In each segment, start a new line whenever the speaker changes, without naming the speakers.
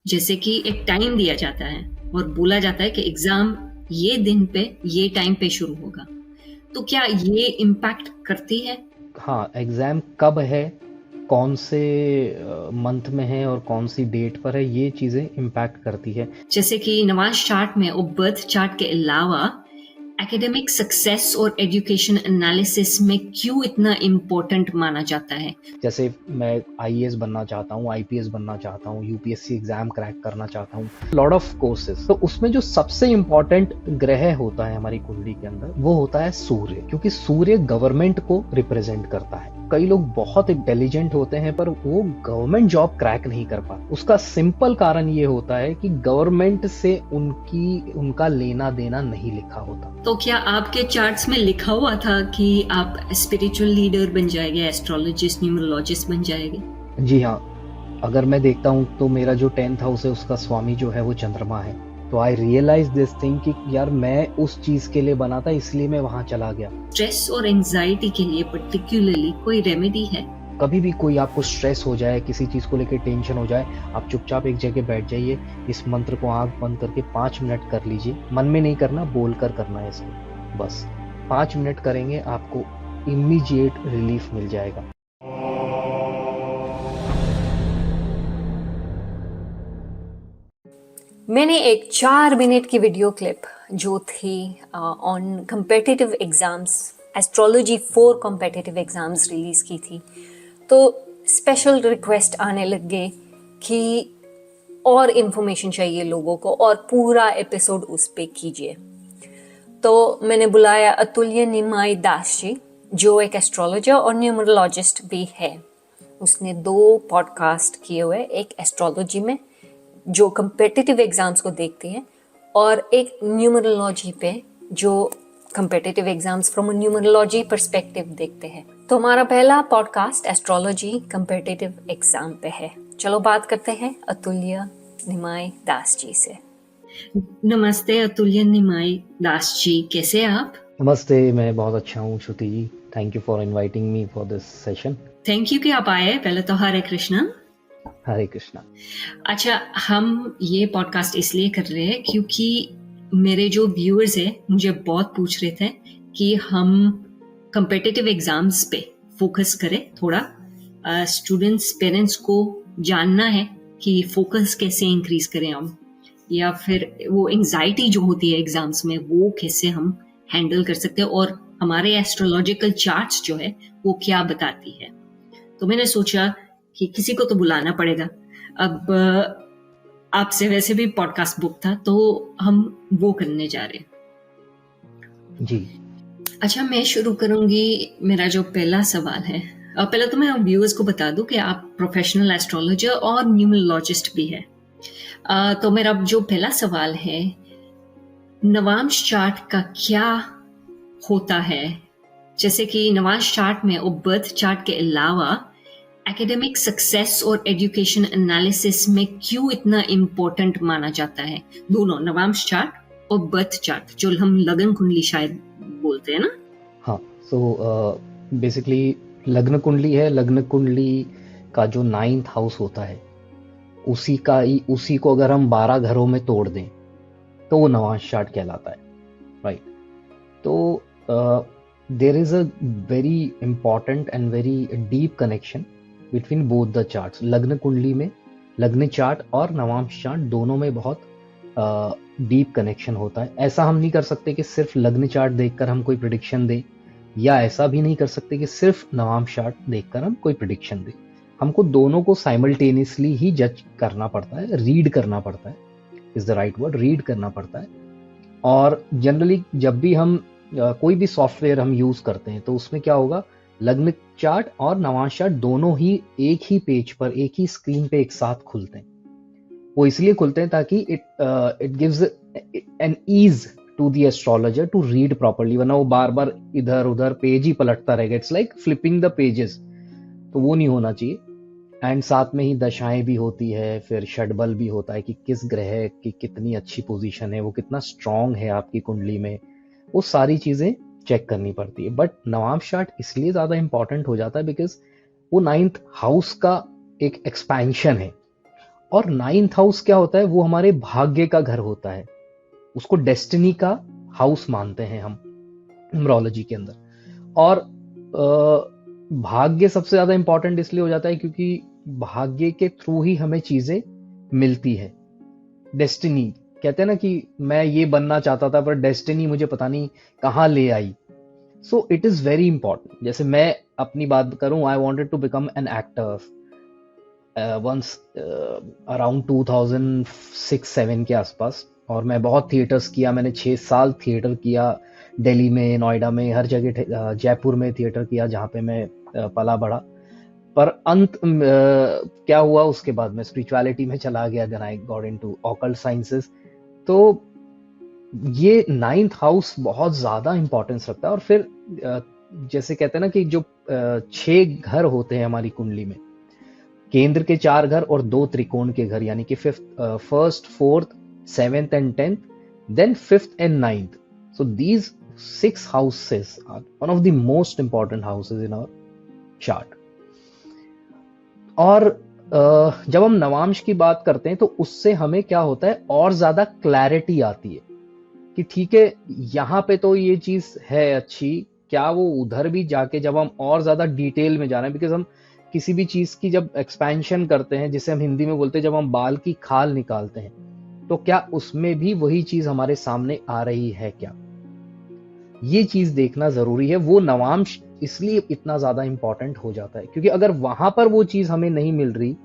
जैसे कि एक टाइम दिया जाता है और बोला जाता है कि एग्जाम ये दिन पे ये टाइम पे शुरू होगा, तो क्या ये इम्पैक्ट करती है?
हाँ, एग्ज़ाम कब है, कौन से मंथ में है और कौन सी डेट पर है, ये चीज़ें इम्पैक्ट करती है।
जैसे कि नवाज चार्ट में और बर्थ चार्ट के अलावा एकेडमिक सक्सेस और एजुकेशन एनालिसिस में क्यों इतना इम्पोर्टेंट माना जाता है?
जैसे मैं आईएएस बनना चाहता हूँ, आईपीएस बनना चाहता हूँ, यूपीएससी एग्ज़ाम क्रैक करना चाहता हूँ, लॉट ऑफ कोर्सेज़। तो उसमें जो सबसे इम्पोर्टेंट ग्रह होता है हमारी कुंडली के अंदर, वो होता है सूर्य, क्योंकि सूर्य गवर्नमेंट को रिप्रेजेंट करता है। कई लोग बहुत इंटेलिजेंट होते हैं पर वो गवर्नमेंट जॉब क्रैक नहीं कर पाते। उसका सिंपल कारण ये होता है कि गवर्नमेंट से उनका लेना देना नहीं लिखा होता।
तो क्या आपके चार्ट्स में लिखा हुआ था कि आप स्पिरिचुअल लीडर बन जाएंगे, एस्ट्रोलॉजिस्ट, न्यूमरोलॉजिस्ट बन जाएंगे?
जी हाँ, अगर मैं देखता हूँ तो मेरा जो 10th हाउस है उसका स्वामी जो है वो चंद्रमा है। तो आई रियलाइज दिस थिंग कि यार मैं उस चीज के लिए बना था, इसलिए मैं वहां चला गया।
स्ट्रेस और एंजाइटी के लिए पर्टिकुलरली कोई रेमेडी है?
कभी भी कोई आपको स्ट्रेस हो जाए, किसी चीज को लेकर टेंशन हो जाए, आप चुपचाप एक जगह बैठ जाइए, इस मंत्र को आंख बंद करके 5 मिनट कर लीजिए। मन में नहीं करना, बोल कर करना है इसको। बस 5 मिनट करेंगे, आपको इमीडिएट रिलीफ मिल जाएगा।
मैंने एक 4 मिनट की वीडियो क्लिप जो थी on competitive exams, astrology for competitive exams release की थी। तो स्पेशल रिक्वेस्ट आने लग गए कि और इन्फॉर्मेशन चाहिए लोगों को और पूरा एपिसोड उस पे कीजिए। तो मैंने बुलाया अतुल्य निमाई दास जी, जो एक एस्ट्रोलॉजर और न्यूमरोलॉजिस्ट भी है। उसने 2 पॉडकास्ट किए हुए, एक एस्ट्रोलॉजी में जो कम्पिटिटिव एग्जाम्स को देखती है और एक न्यूमरोलॉजी पे जो competitive exams from a numerology perspective देखते हैं। तो हमारा पहला पॉडकास्ट एस्ट्रोलॉजी कम्पिटिटिव एग्जाम पे है। चलो बात करते हैं अतुल्य निमाई दास जी से।
नमस्ते अतुल्य निमाई दास जी, कैसे हैं आप?
नमस्ते, मैं बहुत अच्छा हूँ Shruti ji. Thank you for inviting me for this session.
Thank you कि आप आए। पहले तो हरे कृष्णा।
हरे कृष्णा।
अच्छा, हम ये पॉडकास्ट इसलिए कर रहे हैं क्योंकि मेरे जो व्यूअर्स हैं मुझे बहुत पूछ रहे थे कि हम कम्पिटिटिव एग्जाम्स पे फोकस करें थोड़ा। स्टूडेंट्स, पेरेंट्स को जानना है कि फोकस कैसे इंक्रीज करें हम, या फिर वो एंजाइटी जो होती है एग्जाम्स में वो कैसे हम हैंडल कर सकते हैं, और हमारे एस्ट्रोलॉजिकल चार्ट्स जो है वो क्या बताती है। तो मैंने सोचा कि किसी को तो बुलाना पड़ेगा। अब आपसे वैसे भी पॉडकास्ट बुक था तो हम वो करने जा रहे हैं
जी।
अच्छा, मैं शुरू करूंगी। मेरा जो पहला सवाल है, पहले तो मैं व्यूअर्स को बता दूं कि आप प्रोफेशनल एस्ट्रोलॉजर और न्यूमरोलॉजिस्ट भी है। तो मेरा जो पहला सवाल है, नवांश चार्ट का क्या होता है? जैसे कि नवांश चार्ट में और बर्थ चार्ट के अलावा एकेडमिक सक्सेस और एजुकेशन एनालिसिस में क्यों इतना इम्पोर्टेंट माना जाता है? दोनों, नवांश चार्ट और बर्थ चार्ट, जो हम लगन कुंडली शायद बोलते हैं ना।
हाँ, सो बेसिकली लग्न कुंडली है। लग्न कुंडली का जो 9th हाउस होता है उसी को अगर हम 12 घरों में तोड़ दें तो वो नवांश चार्ट कहलाता है, राइट। तो there is a very important and very deep connection between both the charts. लग्न कुंडली में लग्न चार्ट और नवांश चार्ट दोनों में बहुत डीप कनेक्शन होता है। ऐसा हम नहीं कर सकते कि सिर्फ लग्न चार्ट देखकर हम कोई प्रिडिक्शन दें, या ऐसा भी नहीं कर सकते कि सिर्फ नवांश चार्ट देखकर हम कोई प्रिडिक्शन दें। हमको दोनों को साइमल्टेनियसली ही जज करना पड़ता है, रीड करना पड़ता है, is the right word, read करना पड़ता है। और जनरली जब भी हम कोई भी सॉफ्टवेयर हम यूज करते हैं तो उसमें क्या होगा, लग्न चार्ट और नवांश चार्ट दोनों ही एक ही पेज पर, एक ही स्क्रीन पे एक साथ खुलते हैं। वो इसलिए खुलते हैं ताकि it gives an ease to the astrologer to read properly, वरना वो बार बार इधर उधर पेज ही पलटता रहेगा। It's like flipping the pages, तो वो नहीं होना चाहिए। एंड साथ में ही दशाएं भी होती है, फिर षडबल भी होता है कि किस ग्रह की कितनी अच्छी पोजीशन है, वो कितना स्ट्रांग है आपकी कुंडली में, वो सारी चीजें चेक करनी पड़ती है। बट नवांश चार्ट इसलिए ज्यादा इंपॉर्टेंट हो जाता है बिकॉज वो 9th हाउस का एक एक्सपेंशन है और 9th हाउस क्या होता है, वो हमारे भाग्य का घर होता है, उसको डेस्टिनी का हाउस मानते हैं हम न्यूमरोलॉजी के अंदर। और भाग्य सबसे ज्यादा इंपॉर्टेंट इसलिए हो जाता है क्योंकि भाग्य के थ्रू ही हमें चीजें मिलती है। डेस्टिनी कहते हैं ना कि मैं ये बनना चाहता था पर डेस्टिनी मुझे पता नहीं कहाँ ले आई। So it is very important. जैसे मैं अपनी बात करूं, I wanted to become an actor once around 2006-7 के आसपास, और मैं बहुत थिएटर्स किया, मैंने 6 साल थिएटर किया, दिल्ली में, नोएडा में, हर जगह, जयपुर में थिएटर किया जहाँ पे मैं पला बढ़ा। पर अंत क्या हुआ, उसके बाद मैं स्पिरिचुअलिटी में चला गया, then I got into occult sciences. तो ये 9th हाउस बहुत ज्यादा इंपॉर्टेंस रखता है। और फिर जैसे कहते हैं ना कि जो 6 घर होते हैं हमारी कुंडली में, केंद्र के 4 घर और 2 त्रिकोण के घर, यानी कि first, fourth, 7th and 10th, then 5th and 9th। So these 6 houses are one of the most important houses in our chart। और जब हम नवांश की बात करते हैं तो उससे हमें क्या होता है, और ज्यादा क्लैरिटी आती है कि ठीक है, यहाँ पे तो ये चीज है अच्छी, क्या वो उधर भी जाके जब हम और ज्यादा डिटेल में जा रहे हैं, बिकॉज हम किसी भी चीज की जब एक्सपेंशन करते हैं, जिसे हम हिंदी में बोलते हैं जब हम बाल की खाल निकालते हैं, तो क्या उसमें भी वही चीज हमारे सामने आ रही है क्या, ये चीज देखना जरूरी है। वो नवांश इसलिए इतना ज्यादा इंपॉर्टेंट हो जाता है क्योंकि अगर वहां पर वो चीज हमें नहीं मिल रही,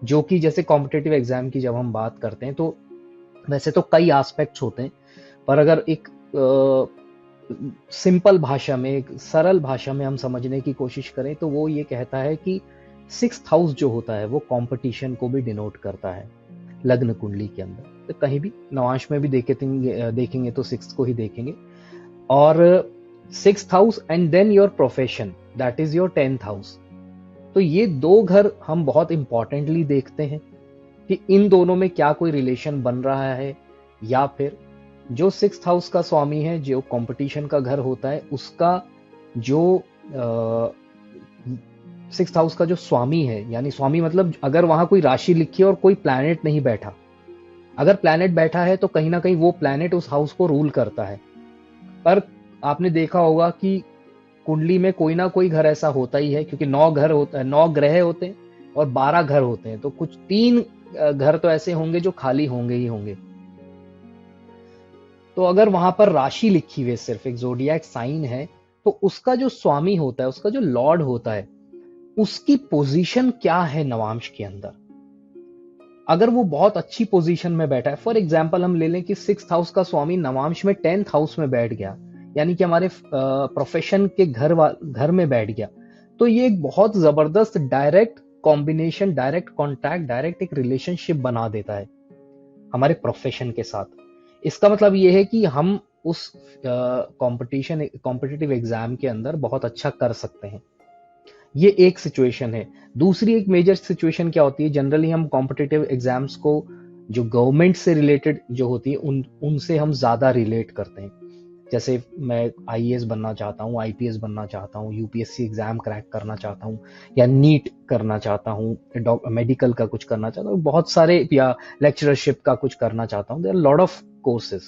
जो कि जैसे कॉम्पिटिटिव एग्जाम की जब हम बात करते हैं तो वैसे तो कई एस्पेक्ट्स होते हैं, पर अगर एक सिंपल भाषा में, एक सरल भाषा में हम समझने की कोशिश करें तो वो ये कहता है कि 6th हाउस जो होता है वो कंपटीशन को भी डिनोट करता है लग्न कुंडली के अंदर। तो कहीं भी नवांश में भी देखेंगे तो 6th को ही देखेंगे। और 6th house and then your profession, that is your 10th house. तो ये 2 घर हम बहुत इंपॉर्टेंटली देखते हैं कि इन दोनों में क्या कोई रिलेशन बन रहा है, या फिर जो 6th हाउस का स्वामी है, जो कंपटीशन का घर होता है, उसका जो 6th हाउस का जो स्वामी है, यानी स्वामी मतलब अगर वहां कोई राशि लिखी है और कोई प्लैनेट नहीं बैठा, अगर प्लैनेट बैठा है तो कहीं ना कहीं वो प्लैनेट उस हाउस को रूल करता है। पर आपने देखा होगा कि कुंडली में कोई ना कोई घर ऐसा होता ही है, क्योंकि 9 घर होता है, 9 ग्रह होते हैं और 12 घर होते हैं, तो कुछ 3 घर तो ऐसे होंगे जो खाली होंगे ही होंगे। तो अगर वहां पर राशि लिखी हुई, सिर्फ एक जोडियाक साइन है, तो उसका जो स्वामी होता है, उसका जो लॉर्ड होता है, उसकी पोजीशन क्या है नवांश के अंदर। अगर वो बहुत अच्छी पोजीशन में बैठा है, फॉर एग्जांपल हम ले लें कि 6th हाउस का स्वामी नवांश में 10th हाउस में बैठ गया, यानी कि हमारे प्रोफेशन के घर में बैठ गया, तो ये एक बहुत जबरदस्त direct combination, direct contact, direct एक रिलेशनशिप बना देता है हमारे प्रोफेशन के साथ। इसका मतलब ये है कि हम उस कॉम्पिटिटिव एग्जाम के अंदर बहुत अच्छा कर सकते हैं। ये एक सिचुएशन है। दूसरी एक मेजर सिचुएशन क्या होती है, जनरली हम कॉम्पिटिटिव एग्जाम्स को जो गवर्नमेंट से रिलेटेड जो होती है उनसे हम ज्यादा रिलेट करते हैं। जैसे मैं आईएएस बनना चाहता हूँ, आईपीएस बनना चाहता हूँ, यूपीएससी एग्जाम क्रैक करना चाहता हूँ, या नीट करना चाहता हूँ, मेडिकल का कुछ करना चाहता हूँ, बहुत सारे, या लेक्चरशिप का कुछ करना चाहता हूँ, there are lot of courses.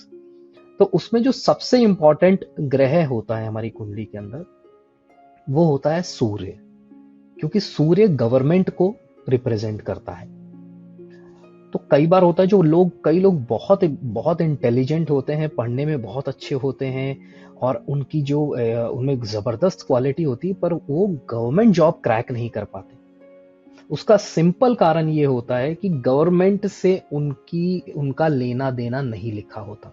तो उसमें जो सबसे इंपॉर्टेंट ग्रह होता है हमारी कुंडली के अंदर, वो होता है सूर्य, क्योंकि सूर्य गवर्नमेंट को रिप्रेजेंट करता है। तो कई बार होता है कई लोग बहुत बहुत इंटेलिजेंट होते हैं, पढ़ने में बहुत अच्छे होते हैं, और उनकी जो उनमें जबरदस्त क्वालिटी होती है, पर वो गवर्नमेंट जॉब क्रैक नहीं कर पाते। उसका सिंपल कारण ये होता है कि गवर्नमेंट से उनका लेना देना नहीं लिखा होता।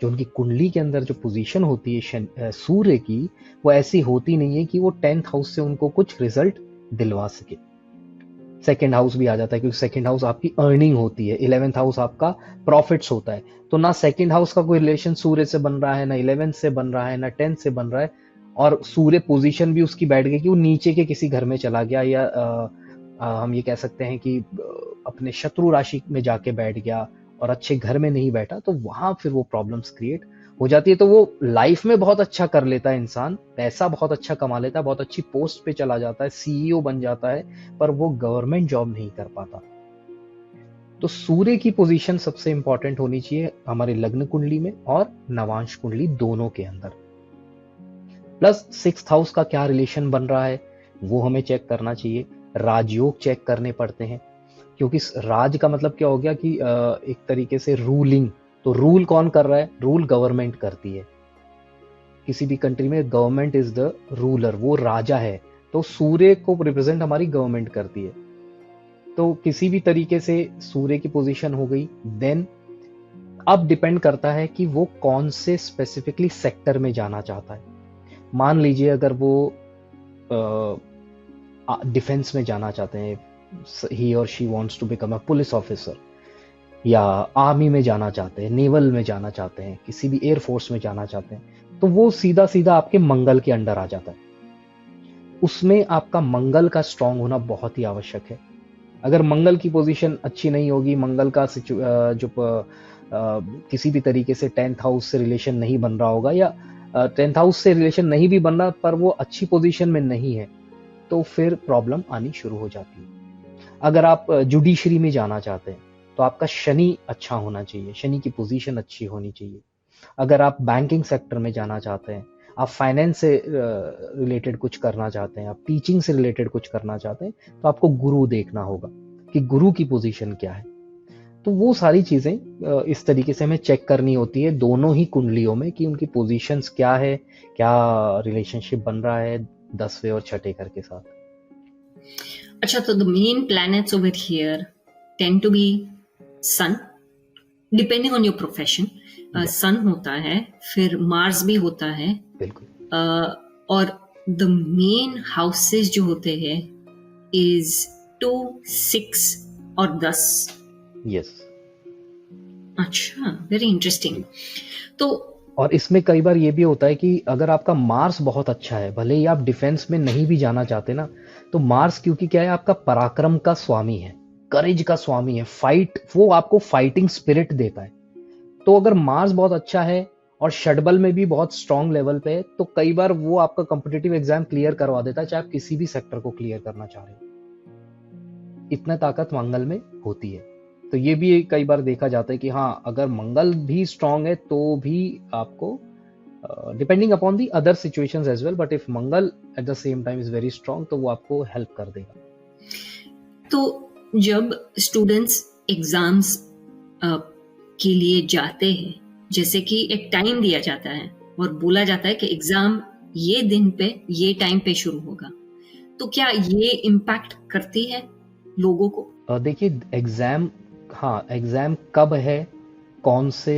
जो उनकी कुंडली के अंदर जो पोजीशन होती है सूर्य की, वो ऐसी होती नहीं है कि वो 10th हाउस से उनको कुछ रिजल्ट दिलवा सके। 2nd हाउस भी आ जाता है, क्योंकि 2nd हाउस आपकी अर्निंग होती है, 11th हाउस आपका प्रॉफिट्स होता है। तो ना 2nd हाउस का कोई रिलेशन सूर्य से बन रहा है, ना 11th से बन रहा है, ना 10th से बन रहा है, और सूर्य पोजीशन भी उसकी बैठ गई कि वो नीचे के किसी घर में चला गया, या हम ये कह सकते हैं कि अपने शत्रु राशि में जाके बैठ गया और अच्छे घर में नहीं बैठा, तो वहां फिर वो प्रॉब्लम्स क्रिएट हो जाती है। तो वो लाइफ में बहुत अच्छा कर लेता है इंसान, पैसा बहुत अच्छा कमा लेता है, बहुत अच्छी पोस्ट पे चला जाता है, सीईओ बन जाता है, पर वो गवर्नमेंट जॉब नहीं कर पाता। तो सूर्य की पोजीशन सबसे इंपॉर्टेंट होनी चाहिए हमारे लग्न कुंडली में और नवांश कुंडली दोनों के अंदर। प्लस 6th हाउस का क्या रिलेशन बन रहा है वो हमें चेक करना चाहिए। राजयोग चेक करने पड़ते हैं, क्योंकि राज का मतलब क्या हो गया कि एक तरीके से रूलिंग। तो रूल कौन कर रहा है? रूल गवर्नमेंट करती है। किसी भी कंट्री में गवर्नमेंट इज द रूलर, वो राजा है। तो सूर्य को रिप्रेजेंट हमारी गवर्नमेंट करती है। तो किसी भी तरीके से सूर्य की पोजीशन हो गई, देन अब डिपेंड करता है कि वो कौन से स्पेसिफिकली सेक्टर में जाना चाहता है। मान लीजिए अगर वो डिफेंस में जाना चाहते हैं, ही और she wants to become a police officer, या आर्मी में जाना चाहते हैं, नेवल में जाना चाहते हैं, किसी भी एयर फोर्स में जाना चाहते हैं, तो वो सीधा सीधा आपके मंगल के अंडर आ जाता है। उसमें आपका मंगल का स्ट्रांग होना बहुत ही आवश्यक है। अगर मंगल की पोजीशन अच्छी नहीं होगी, मंगल का किसी भी तरीके से 10th हाउस से रिलेशन नहीं बन रहा होगा, या 10th हाउस से रिलेशन नहीं भी बन रहा पर वो अच्छी पोजीशन में नहीं है, तो फिर प्रॉब्लम आनी शुरू हो जाती है। अगर आप जुडिशरी में जाना चाहते हैं तो आपका शनि अच्छा होना चाहिए, शनि की पोजीशन अच्छी होनी चाहिए। अगर आप बैंकिंग सेक्टर में जाना चाहते हैं, आप फाइनेंस से रिलेटेड कुछ करना चाहते हैं, आप टीचिंग से रिलेटेड कुछ करना चाहते हैं, तो आपको गुरु देखना होगा कि गुरु की पोजीशन क्या है। तो वो सारी चीजें इस तरीके से हमें चेक करनी होती है दोनों ही कुंडलियों में कि उनकी पोजीशंस क्या है, क्या रिलेशनशिप बन रहा है 10वें और 6ठे घर के साथ।
अच्छा, तो the main planets over here tend to be sun, depending on your profession. Sun होता है, फिर मार्स भी होता है,
बिल्कुल।
और द मेन हाउसेस जो होते हैं इज 2, 6 और 10।
यस।
अच्छा, वेरी इंटरेस्टिंग। तो
और इसमें कई बार ये भी होता है कि अगर आपका मार्स बहुत अच्छा है, भले ही आप डिफेंस में नहीं भी जाना चाहते ना, तो मार्स क्योंकि क्या है, आपका पराक्रम का स्वामी है, करेज का स्वामी है, फाइट, वो आपको फाइटिंग स्पिरिट देता है। तो अगर मार्स बहुत अच्छा है और षडबल में भी बहुत स्ट्रांग लेवल पे है, तो कई बार वो आपका कॉम्पिटिटिव एग्जाम क्लियर करवा देता है, चाहे आप किसी भी सेक्टर को क्लियर करना चाह रहे हो। इतना ताकत मंगल में होती है। तो ये भी कई बार देखा जाता है कि हाँ, अगर मंगल भी स्ट्रांग है तो भी आपको depending upon the other situations as well, but if Mangal at the same time is very strong तो वो आपको हेल्प कर देगा।
तो जब स्टूडेंट्स एग्जाम्स के लिए जाते हैं, जैसे कि एक टाइम दिया जाता है और बोला जाता है कि एग्जाम ये दिन पे ये टाइम पे शुरू होगा, तो क्या ये इम्पैक्ट करती है लोगों को?
देखिए, एग्जाम, हाँ, एग्जाम कब है, कौन से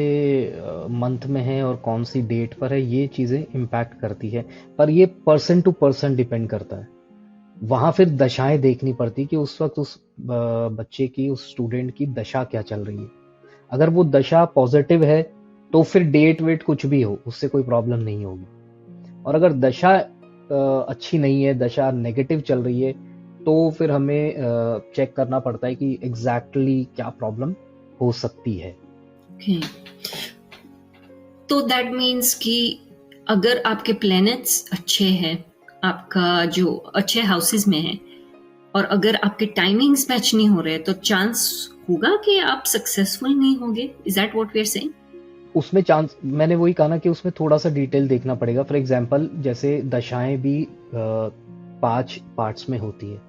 मंथ में है और कौन सी डेट पर है, ये चीजें इम्पैक्ट करती है, पर ये पर्सन टू पर्सन डिपेंड करता है। वहां फिर दशाएं देखनी पड़ती कि उस वक्त उस बच्चे की, उस स्टूडेंट की दशा क्या चल रही है। अगर वो दशा पॉजिटिव है तो फिर डेट वेट कुछ भी हो उससे कोई प्रॉब्लम नहीं होगी, और अगर दशा अच्छी नहीं है, दशा नेगेटिव चल रही है, तो फिर हमें चेक करना पड़ता है कि एग्जैक्टली क्या प्रॉब्लम हो सकती है।
Okay. तो दैट मीन्स कि अगर आपके प्लैनेट्स अच्छे हैं, आपका जो अच्छे हाउसेस में है, और अगर आपके टाइमिंग्स मैच नहीं हो रहे तो चांस होगा कि आप सक्सेसफुल नहीं होंगे। Is that what we are saying?
उसमें चांस, मैंने वही कहा ना कि उसमें थोड़ा सा डिटेल देखना पड़ेगा। फॉर एग्जांपल, जैसे दशाएं भी 5 पार्ट्स में होती है।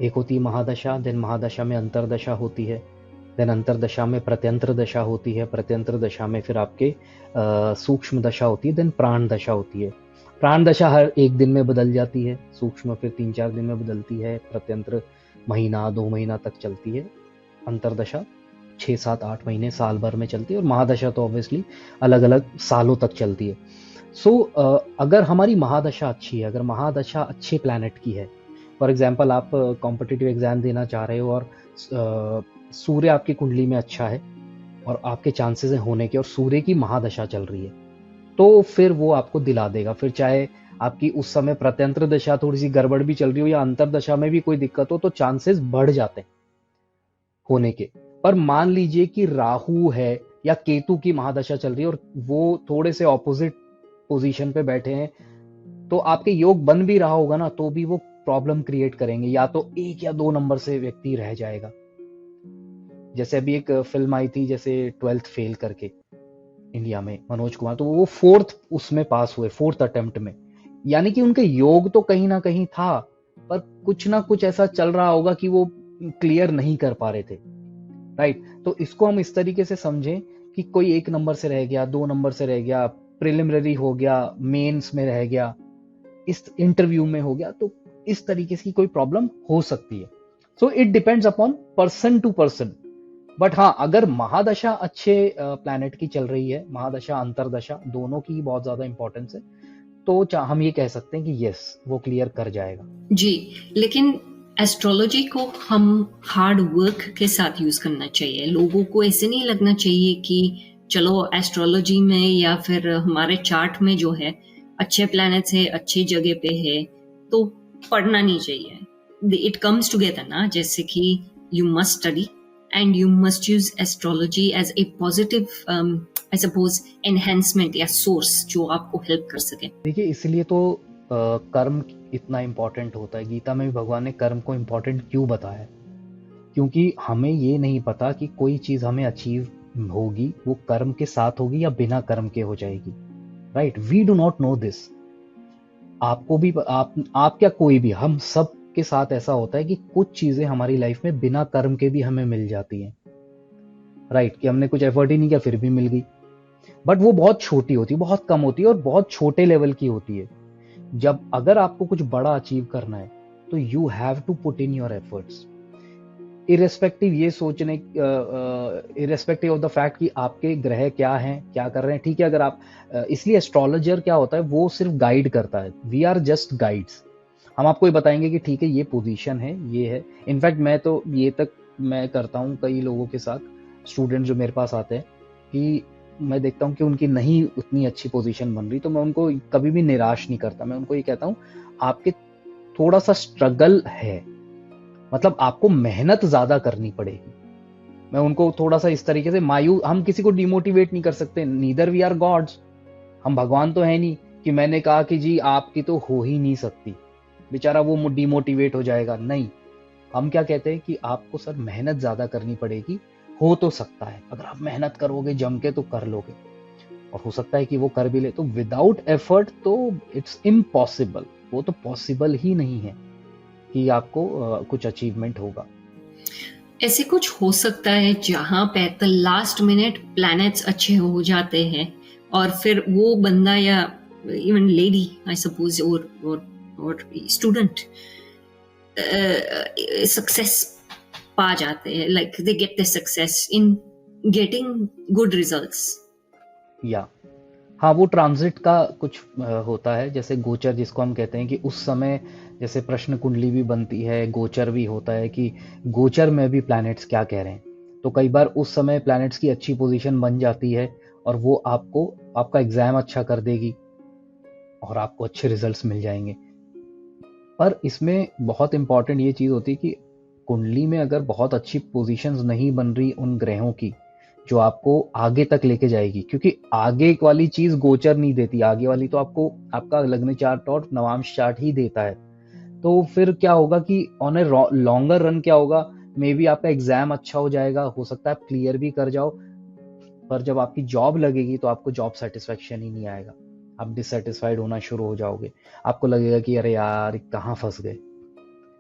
एक होती है महादशा, देन महादशा में अंतरदशा होती है, देन अंतरदशा में प्रत्यंत्र दशा होती है, प्रत्यंत्र दशा में फिर आपके सूक्ष्म दशा होती है, देन प्राण दशा होती है। प्राण दशा हर एक दिन में बदल जाती है, सूक्ष्म फिर 3-4 दिन में बदलती है, प्रत्यंत्र महीना 2 महीना तक चलती है, अंतरदशा 6-7-8 महीने साल भर में चलती है, और महादशा तो ऑब्वियसली अलग अलग सालों तक चलती है। सो अगर हमारी महादशा अच्छी है, अगर महादशा अच्छे प्लैनेट की है, फॉर एग्जाम्पल आप कॉम्पिटिटिव एग्जाम देना चाह रहे हो और सूर्य आपकी कुंडली में अच्छा है और आपके चांसेस हैं होने के, और सूर्य की महादशा चल रही है, तो फिर वो आपको दिला देगा। फिर चाहे आपकी उस समय प्रत्यंत्र दशा थोड़ी सी गड़बड़ भी चल रही हो या अंतरदशा में भी कोई दिक्कत हो, तो चांसेस बढ़ जाते हैं होने के। पर मान लीजिए कि राहु है या केतु की महादशा चल रही है और वो थोड़े से ऑपोजिट पोजीशन पे बैठे हैं, तो आपके योग बन भी रहा होगा ना, तो भी वो प्रॉब्लम क्रिएट करेंगे, या तो 1 या 2 नंबर से व्यक्ति रह जाएगा। जैसे अभी एक फिल्म आई थी जैसे 12th फेल करके इंडिया में, मनोज कुमार, तो वो 4th उसमें पास हुए, 4th अटेम्प्ट में। यानी कि उनके योग तो कहीं ना कहीं था, पर कुछ ना कुछ ऐसा चल रहा होगा कि वो क्लियर नहीं कर पा रहे थे, राइट। तो इसको हम इस तरीके से समझें कि कोई 1 नंबर से रह गया, 2 नंबर से रह गया, प्रिलिमिनरी हो गया, मेंस में रह गया, इस इंटरव्यू में हो गया, तो इस तरीके की कोई प्रॉब्लम हो सकती है। So it depends upon person to person. But हाँ, अगर महादशा अच्छे प्लैनेट की चल रही है, महादशा अंतरदशा दोनों की बहुत ज्यादा इंपॉर्टेंस है, तो हम ये कह सकते हैं कि यस, वो क्लियर कर जाएगा
जी। लेकिन एस्ट्रोलॉजी को हम हार्ड वर्क के साथ यूज करना चाहिए। लोगों को ऐसे नहीं लगना चाहिए कि चलो एस्ट्रोलॉजी में या फिर हमारे चार्ट में जो है अच्छे प्लैनेट्स है, अच्छी जगह पे है, तो पढ़ना नहीं चाहिए। इट कम्स टुगेदर ना, जैसे कि you must study and you must use astrology as a positive I suppose enhancement या सोर्स जो आपको हेल्प कर सके।
देखिए, इसलिए तो कर्म इतना इम्पोर्टेंट होता है। गीता में भी भगवान ने कर्म को इम्पोर्टेंट क्यों बताया, क्योंकि हमें ये नहीं पता कि कोई चीज हमें अचीव होगी वो कर्म के साथ होगी या बिना कर्म के हो जाएगी, right. We do not know this. आपको भी, आप क्या, कोई भी, हम सब के साथ ऐसा होता है कि कुछ चीजें हमारी लाइफ में बिना कर्म के भी हमें मिल जाती हैं, राइट, कि हमने कुछ एफर्ट ही नहीं किया फिर भी मिल गई। बट वो बहुत छोटी होती है, बहुत कम होती है और बहुत छोटे लेवल की होती है। जब अगर आपको कुछ बड़ा अचीव करना है तो you have to put in your efforts, irrespective ये सोचने, इरेस्पेक्टिव ऑफ द फैक्ट कि आपके ग्रह क्या हैं, क्या कर रहे हैं, ठीक है। अगर आप इसलिए एस्ट्रोलॉजर क्या होता है, वो सिर्फ गाइड करता है। We are just guides. हम आपको ये बताएंगे कि ठीक है ये पोजीशन है, ये है। इनफैक्ट मैं तो ये तक मैं करता हूँ कई लोगों के साथ, स्टूडेंट जो मेरे पास आते हैं, कि मैं देखता हूँ कि उनकी नहीं उतनी अच्छी पोजीशन बन रही, तो मैं उनको कभी भी निराश नहीं करता। मैं उनको ये कहता हूँ आपके थोड़ा सा स्ट्रगल है, मतलब आपको मेहनत ज्यादा करनी पड़ेगी। मैं उनको थोड़ा सा इस तरीके से हम किसी को डिमोटिवेट नहीं कर सकते, नीदर वी आर गॉड्स। हम भगवान तो है नहीं कि मैंने कहा कि जी आपकी तो हो ही नहीं सकती, बेचारा वो डिमोटिवेट हो जाएगा, नहीं। हम क्या कहते हैं कि आपको सर मेहनत ज्यादा करनी पड़ेगी, हो तो सकता है अगर आप मेहनत करोगे जम के तो कर लोगे, और हो सकता है कि वो कर भी ले। तो विदाउट एफर्ट तो इट्स इम्पॉसिबल, वो तो पॉसिबल ही नहीं है कि आपको कुछ अचीवमेंट होगा।
ऐसे कुछ हो सकता है जहां पे द लास्ट मिनट प्लैनेट्स अच्छे हो जाते हैं और फिर वो बंदा या इवन लेडी आई सपोज और स्टूडेंट सक्सेस पा जाते हैं, like they get the success in getting good results.
या हाँ, वो ट्रांजिट का कुछ होता है, जैसे गोचर जिसको हम कहते हैं कि उस समय जैसे प्रश्न कुंडली भी बनती है, गोचर भी होता है कि गोचर में भी प्लैनेट्स क्या कह रहे हैं। तो कई बार उस समय प्लैनेट्स की अच्छी पोजीशन बन जाती है और वो आपको आपका एग्जाम अच्छा कर देगी और आपको अच्छे रिजल्ट्स मिल जाएंगे। पर इसमें बहुत इंपॉर्टेंट ये चीज होती है कि कुंडली में अगर बहुत अच्छी पोजीशंस नहीं बन रही उन ग्रहों की जो आपको आगे तक लेके जाएगी, क्योंकि आगे वाली चीज गोचर नहीं देती, आगे वाली तो आपको आपका लग्न चार्ट और नवांश चार्ट ही देता है। तो फिर क्या होगा कि ऑन ए लॉन्गर रन क्या होगा, मे बी आपका एग्जाम अच्छा हो जाएगा, हो सकता है आप क्लियर भी कर जाओ, पर जब आपकी जॉब लगेगी तो आपको जॉब सेटिस्फेक्शन ही नहीं आएगा, आप डिससेटिस्फाइड होना शुरू हो जाओगे। आपको लगेगा कि अरे यार कहाँ फंस गए,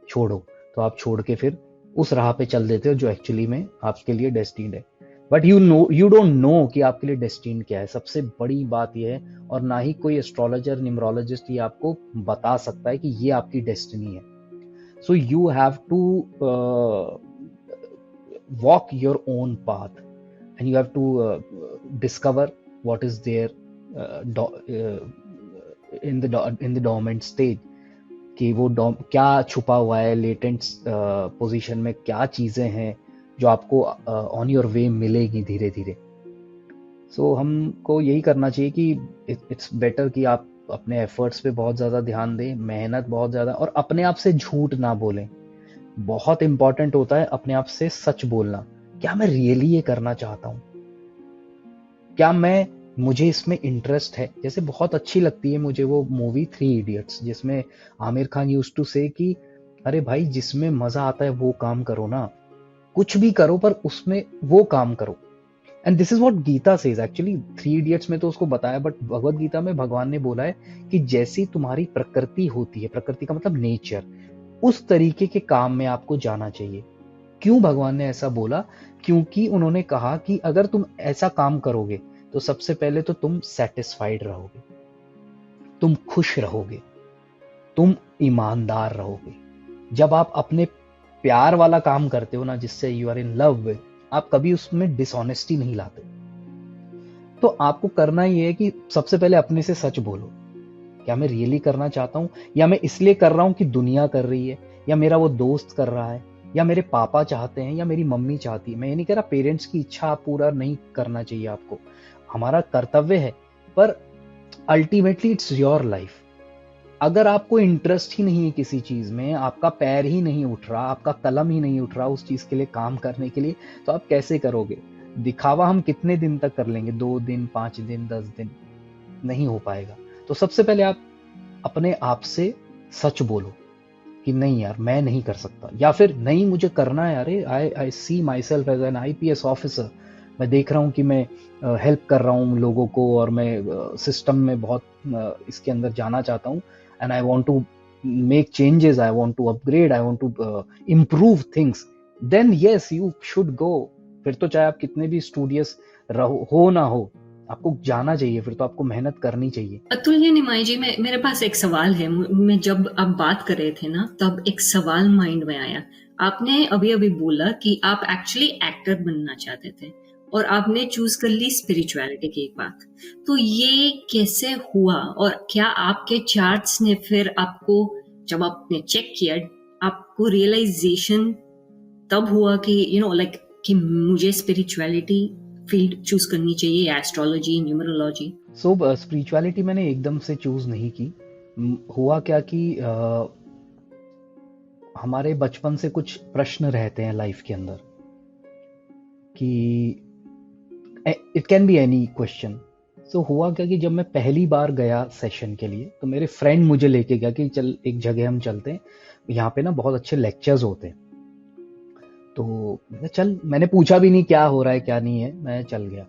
छोड़ो। तो आप छोड़ के फिर उस राह पे चल देते हो जो एक्चुअली में आपके लिए डेस्टिन्ड है। बट यू डोंट नो कि आपके लिए डेस्टिन्ड क्या है, सबसे बड़ी बात यह है। और ना ही कोई एस्ट्रोलॉजर न्यूमरोलॉजिस्ट ये आपको बता सकता है कि ये आपकी डेस्टिनी है। So you have to walk your own path and you have to discover what is there in the dormant stage, कि वो क्या छुपा हुआ है लेटेंट पोजीशन में, क्या चीजें हैं जो आपको ऑन योर वे मिलेगी धीरे धीरे। सो हमको यही करना चाहिए कि इट्स बेटर कि आप अपने एफर्ट्स पे बहुत ज़्यादा ध्यान दें, मेहनत बहुत ज़्यादा, और अपने आप से झूठ ना बोलें। बहुत इंपॉर्टेंट होता है अपने आप से सच बोलना। क्या मैं रियली ये करना चाहता हूँ, क्या मुझे इसमें इंटरेस्ट है। जैसे बहुत अच्छी लगती है मुझे वो मूवी 3 इडियट्स, जिसमें आमिर खान यूज्ड टू से कि अरे भाई जिसमें मजा आता है वो काम करो ना, कुछ भी करो पर उसमें वो काम करो। And this is what Gita says actually. 3 idiots में तो उसको बताया, बट भगवत गीता में भगवान ने बोला है कि जैसी तुम्हारी प्रकृति होती है, प्रकृति का मतलब नेचर, उस तरीके के काम में आपको जाना चाहिए। क्यों भगवान ने ऐसा बोला? क्योंकि उन्होंने कहा कि अगर तुम ऐसा काम करोगे तो सबसे पहले तो तुम सेटिस्फाइड रहोगे, तुम खुश रहोगे, तुम ईमानदार रहोगे। जब आप अपने प्यार वाला काम करते हो ना, जिससे you are in love with, आप कभी उसमें डिसऑनेस्टी नहीं लाते। तो आपको करना ये है कि सबसे पहले अपने से सच बोलो, क्या मैं रियली करना चाहता हूं, या मैं इसलिए कर रहा हूं कि दुनिया कर रही है, या मेरा वो दोस्त कर रहा है, या मेरे पापा चाहते हैं, या मेरी मम्मी चाहती है। मैं ये नहीं कह रहा पेरेंट्स की इच्छा पूरा नहीं करना चाहिए आपको, हमारा कर्तव्य है, पर अल्टीमेटली इट्स योर लाइफ। अगर आपको इंटरेस्ट ही नहीं है किसी चीज में, आपका पैर ही नहीं उठ रहा, आपका कलम ही नहीं उठ रहा उस चीज के लिए काम करने के लिए, तो आप कैसे करोगे? दिखावा हम कितने दिन तक कर लेंगे? 2 दिन, 5 दिन, 10 दिन? नहीं हो पाएगा। तो सबसे पहले आप अपने आप से सच बोलो कि नहीं यार मैं नहीं कर सकता, या फिर नहीं मुझे करना है। अरे I see myself as an IPS officer. मैं देख रहा हूँ कि मैं हेल्प कर रहा हूँ लोगों को, और मैं सिस्टम में बहुत इसके अंदर जाना चाहता हूँ, and I want to make changes, I want to upgrade, I want to improve things. Then yes you should go. फिर तो चाहे आप कितने भी स्टूडियस हो ना हो, आपको जाना चाहिए, फिर तो आपको मेहनत करनी चाहिए।
अतुल या निमाई जी, मेरे पास एक सवाल है। मैं जब आप बात कर रहे थे ना, तब एक सवाल माइंड में आया। आपने अभी अभी बोला कि आप एक्चुअली एक्टर बनना चाहते थे, और आपने चूज कर ली स्पिरिचुअलिटी की एक बात। तो ये कैसे हुआ, और क्या आपके चार्ट्स ने फिर आपको, जब आपने चेक किया, आपको रियलाइजेशन तब हुआ कि लाइक कि मुझे स्पिरिचुअलिटी फील्ड चूज करनी चाहिए, एस्ट्रोलॉजी, न्यूमरोलॉजी?
सो स्पिरिचुअलिटी मैंने एकदम से चूज नहीं की। हुआ क्या कि हमारे बचपन से कुछ प्रश्न रहते हैं लाइफ के अंदर, कि it can be any question. So हुआ क्या कि जब मैं पहली बार गया सेशन के लिए, तो मेरे फ्रेंड मुझे लेके गया कि चल एक जगह हम चलते हैं, यहाँ पे ना बहुत अच्छे लेक्चर्स होते हैं। तो चल, मैंने पूछा भी नहीं क्या हो रहा है क्या नहीं है, मैं चल गया।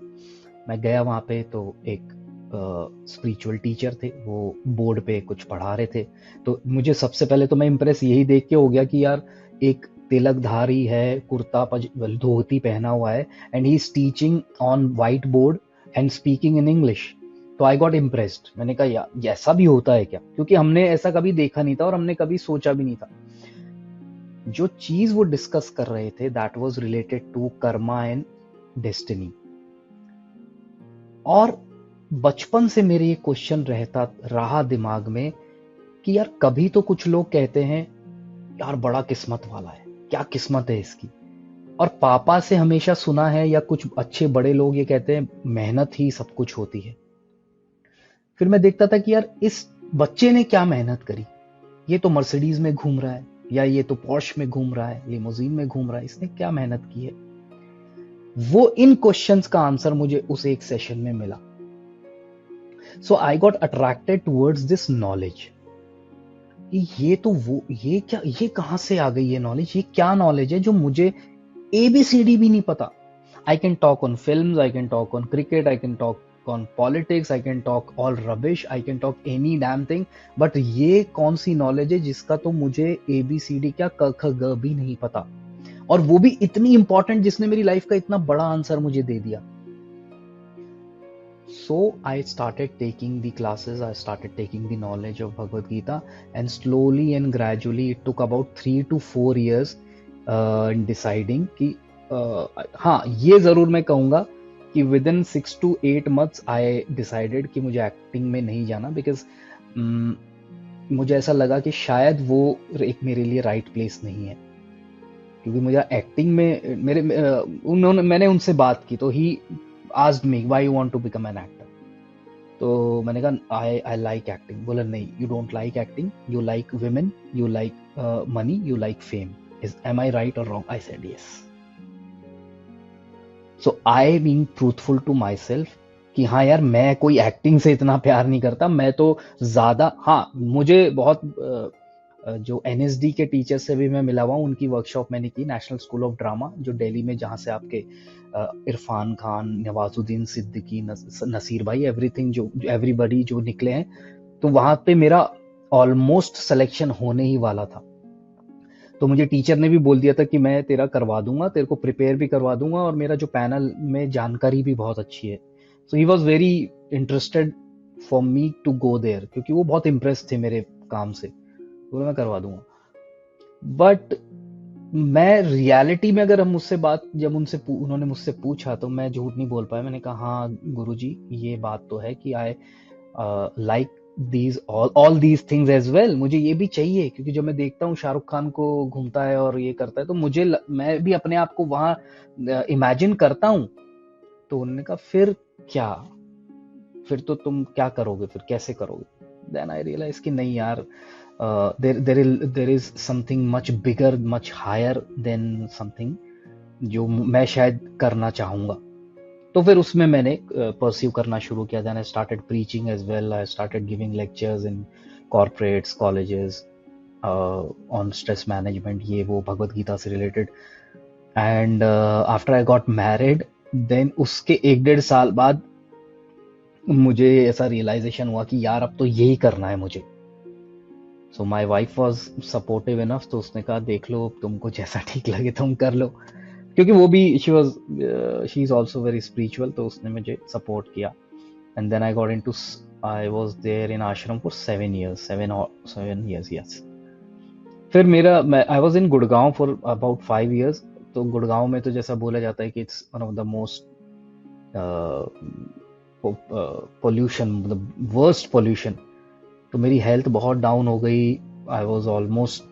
मैं गया वहाँ पे, तो एक स्पिरिचुअल टीचर थे, वो बोर्ड पे कुछ पढ़ा रहे थे। तो मुझे सबसे पहले तो मैं इम्प्रेस यही देख के हो गया कि यार एक तिलकधारी है, कुर्ता धोती पहना हुआ है, and he is teaching on white board and speaking in English. तो आई गॉट इम्प्रेस्ड। मैंने कहा यार ऐसा भी होता है क्या, क्योंकि हमने ऐसा कभी देखा नहीं था और हमने कभी सोचा भी नहीं था। जो चीज वो डिस्कस कर रहे थे that was related to karma and destiny. और बचपन से मेरे ये क्वेश्चन रहता रहा दिमाग में कि यार कभी तो कुछ लोग कहते हैं यार बड़ा किस्मत वाला है, क्या किस्मत है इसकी। और पापा से हमेशा सुना है, या कुछ अच्छे बड़े लोग ये कहते हैं मेहनत ही सब कुछ होती है। फिर मैं देखता था कि यार इस बच्चे ने क्या मेहनत करी, ये तो मर्सिडीज में घूम रहा है, या ये तो पॉर्श में घूम रहा है, लिमोजीन में घूम रहा है, इसने क्या मेहनत की है। वो इन क्वेश्चंस का आंसर मुझे उस एक सेशन में मिला। So I got attracted towards this knowledge. ये तो वो, ये क्या, ये कहां से आ गई ये नॉलेज, ये क्या नॉलेज है जो मुझे ABCD भी नहीं पता। I can talk on films, I can talk on cricket, I can talk on politics, I can talk all rubbish, I can talk any damn thing, but ये कौन सी नॉलेज है जिसका तो मुझे ABCD क्या क ख ग भी नहीं पता, और वो भी इतनी इंपॉर्टेंट जिसने मेरी लाइफ का इतना बड़ा आंसर मुझे दे दिया। So I started taking the classes, I started taking the knowledge of Bhagavad Gita, and slowly and gradually it took about 3 to 4 years in deciding कि हाँ ये जरूर मैं कहूँगा कि with in 6 to 8 months I decided कि मुझे acting में नहीं जाना, बिकॉज मुझे ऐसा लगा कि शायद वो एक मेरे लिए राइट प्लेस नहीं है। क्योंकि मुझे एक्टिंग में मैंने उनसे बात की, तो he asked me why you want to become an actor. तो मैंने कहा आई लाइक एक्टिंग। बोला नहीं, you don't like acting, you like women, you like money, you like fame. Am I right और wrong? I said yes. So I being truthful to myself कि हाँ यार मैं कोई एक्टिंग से इतना प्यार नहीं करता, मैं तो ज्यादा, हाँ मुझे बहुत जो एनएसडी के टीचर से भी मैं मिला हुआ हूँ, उनकी वर्कशॉप मैंने की, नेशनल स्कूल ऑफ ड्रामा जो दिल्ली में, जहाँ से आपके इरफान खान, नवाजुद्दीन सिद्दीकी, नसीर भाई, एवरीथिंग जो एवरीबॉडी जो निकले हैं, तो वहाँ पे मेरा ऑलमोस्ट सिलेक्शन होने ही वाला था। तो मुझे टीचर ने भी बोल दिया था कि मैं तेरा करवा दूंगा, तेरे को प्रिपेयर भी करवा दूंगा, और मेरा जो पैनल में जानकारी भी बहुत अच्छी है। So he was very interested for me to go there, क्योंकि वो बहुत इम्प्रेस थे मेरे काम से, तो मैं करवा दूंगा। बट मैं रियलिटी में, अगर हम मुझसे बात, जब उन्होंने मुझसे पूछा तो मैं झूठ नहीं बोल पाया। मैंने कहा हाँ गुरुजी, ये बात तो है कि I like these all these things as well, मुझे ये भी चाहिए, क्योंकि जब मैं देखता हूँ शाहरुख खान को घूमता है और ये करता है, तो मैं भी अपने आप को वहां इमेजिन करता हूँ। तो उन्होंने कहा फिर क्या, फिर तो तुम क्या करोगे, फिर कैसे करोगे? देन आई रियलाइज कि नहीं यार, there is something much bigger, much higher than something जो मैं शायद करना चाहूंगा। तो फिर उसमें मैंने परस्यू करना शुरू किया। Then I started preaching as well, I started giving lectures in corporates, colleges on stress management, ये वो भगवत गीता से रिलेटेड। And after I got married, then उसके 1-1.5 साल बाद मुझे ऐसा रियलाइजेशन हुआ कि यार अब तो यही करना है मुझे। So my wife was supportive enough, तो उसने कहा देख लो, तुमको जैसा ठीक लगे तुम कर लो, क्योंकि वो भी she is also very spiritual, तो उसने मुझे सपोर्ट किया। And then I got into, I was there in ashram for 7 years, yes. फिर I was in Gurgaon for about 5 years। तो गुड़गांव में तो जैसा बोला जाता है कि it's one of the most pollution, मतलब वर्स्ट पोल्यूशन। तो मेरी हेल्थ बहुत डाउन हो गई। आई वॉज ऑलमोस्ट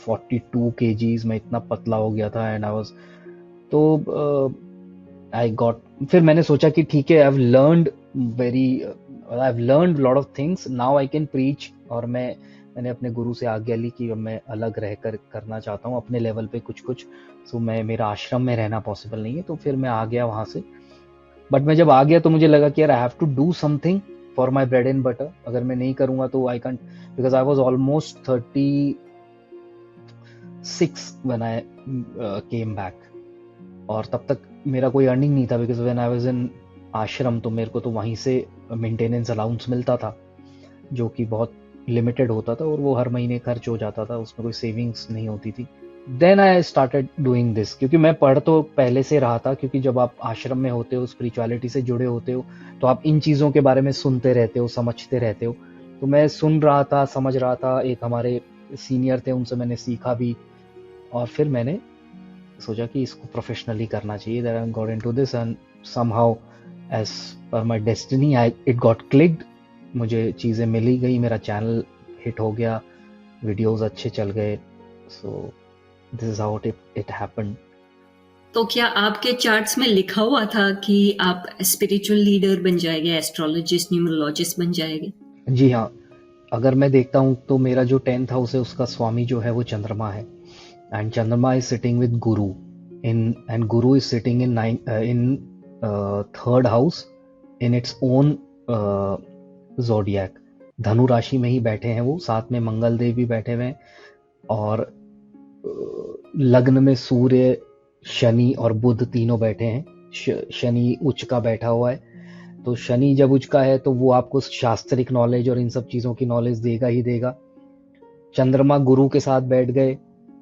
42 kgs, मैं इतना पतला हो गया था। एंड आई वॉज, तो फिर मैंने सोचा कि ठीक है, I have learned lot of things, now I can preach. और मैंने अपने गुरु से आज्ञा ली कि मैं अलग रहकर करना चाहता हूँ अपने लेवल पे कुछ। सो मेरा आश्रम में रहना पॉसिबल नहीं है, तो फिर मैं आ गया वहां से। बट मैं जब आ गया तो मुझे लगा कि यार I have to do something for my bread and butter. अगर मैं नहीं करूंगा तो I can't, because I was almost 36 when I came back, और तब तक मेरा कोई अर्निंग नहीं था, because when I was in ashram तो मेरे को तो वहीं से मेंटेनेंस अलाउंस मिलता था, जो कि बहुत लिमिटेड होता था, और वो हर महीने खर्च हो जाता था, उसमें कोई सेविंग्स नहीं होती थी। Then I started doing this, क्योंकि मैं पढ़ तो पहले से रहा था, क्योंकि जब आप आश्रम में होते हो, स्पिरिचुअलिटी से जुड़े होते हो, तो आप इन चीज़ों के बारे में सुनते रहते हो, समझते रहते हो। तो मैं सुन रहा था, समझ रहा था। एक हमारे सीनियर थे, उनसे मैंने सीखा भी, और फिर मैंने सोचा कि इसको प्रोफेशनली करना चाहिए। Then I got into this and somehow as per my destiny it got clicked। मुझे चीज़ें मिली गई, मेरा चैनल हिट हो गया, वीडियोस अच्छे चल गए। So this is how it happened।
तो क्या आपके चार्ट्स में लिखा हुआ था कि आप स्पिरिचुअल लीडर बन जाएंगे, एस्ट्रोलॉजिस्ट, न्यूमरोलॉजिस्ट बन जाएंगे?
जी हाँ, अगर मैं देखता हूँ तो मेरा जो 10th हाउस है उसका स्वामी जो है वो चंद्रमा है, and Chandrama is sitting with Guru and Guru is sitting in 3rd house in its own zodiac। धनु राशि में ही बैठे हैं वो, साथ में मंगल देव भी बैठे हुए हैं, और लग्न में सूर्य, शनि और बुध तीनों बैठे हैं। शनि उच्च का बैठा हुआ है, तो शनि जब उच्च का है तो वो आपको शास्त्रिक नॉलेज और इन सब चीज़ों की नॉलेज देगा ही देगा। चंद्रमा गुरु के साथ बैठ गए,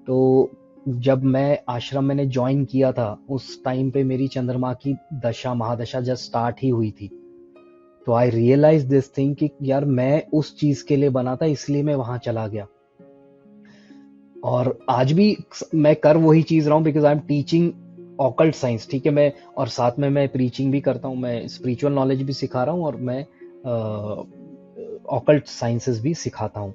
तो जब मैं आश्रम मैंने ज्वाइन किया था उस टाइम पे मेरी चंद्रमा की दशा, महादशा जस्ट स्टार्ट ही हुई थी। तो आई रियलाइज दिस थिंग कि यार मैं उस चीज के लिए बना था, इसलिए मैं वहां चला गया। और आज भी मैं कर वही चीज रहा हूँ, because I am teaching occult science, ठीक है। मैं और साथ में मैं प्रीचिंग भी करता हूँ, मैं स्पिरिचुअल नॉलेज भी सिखा रहा हूँ, और मैं ऑकल्ट साइंसेस भी सिखाता हूँ।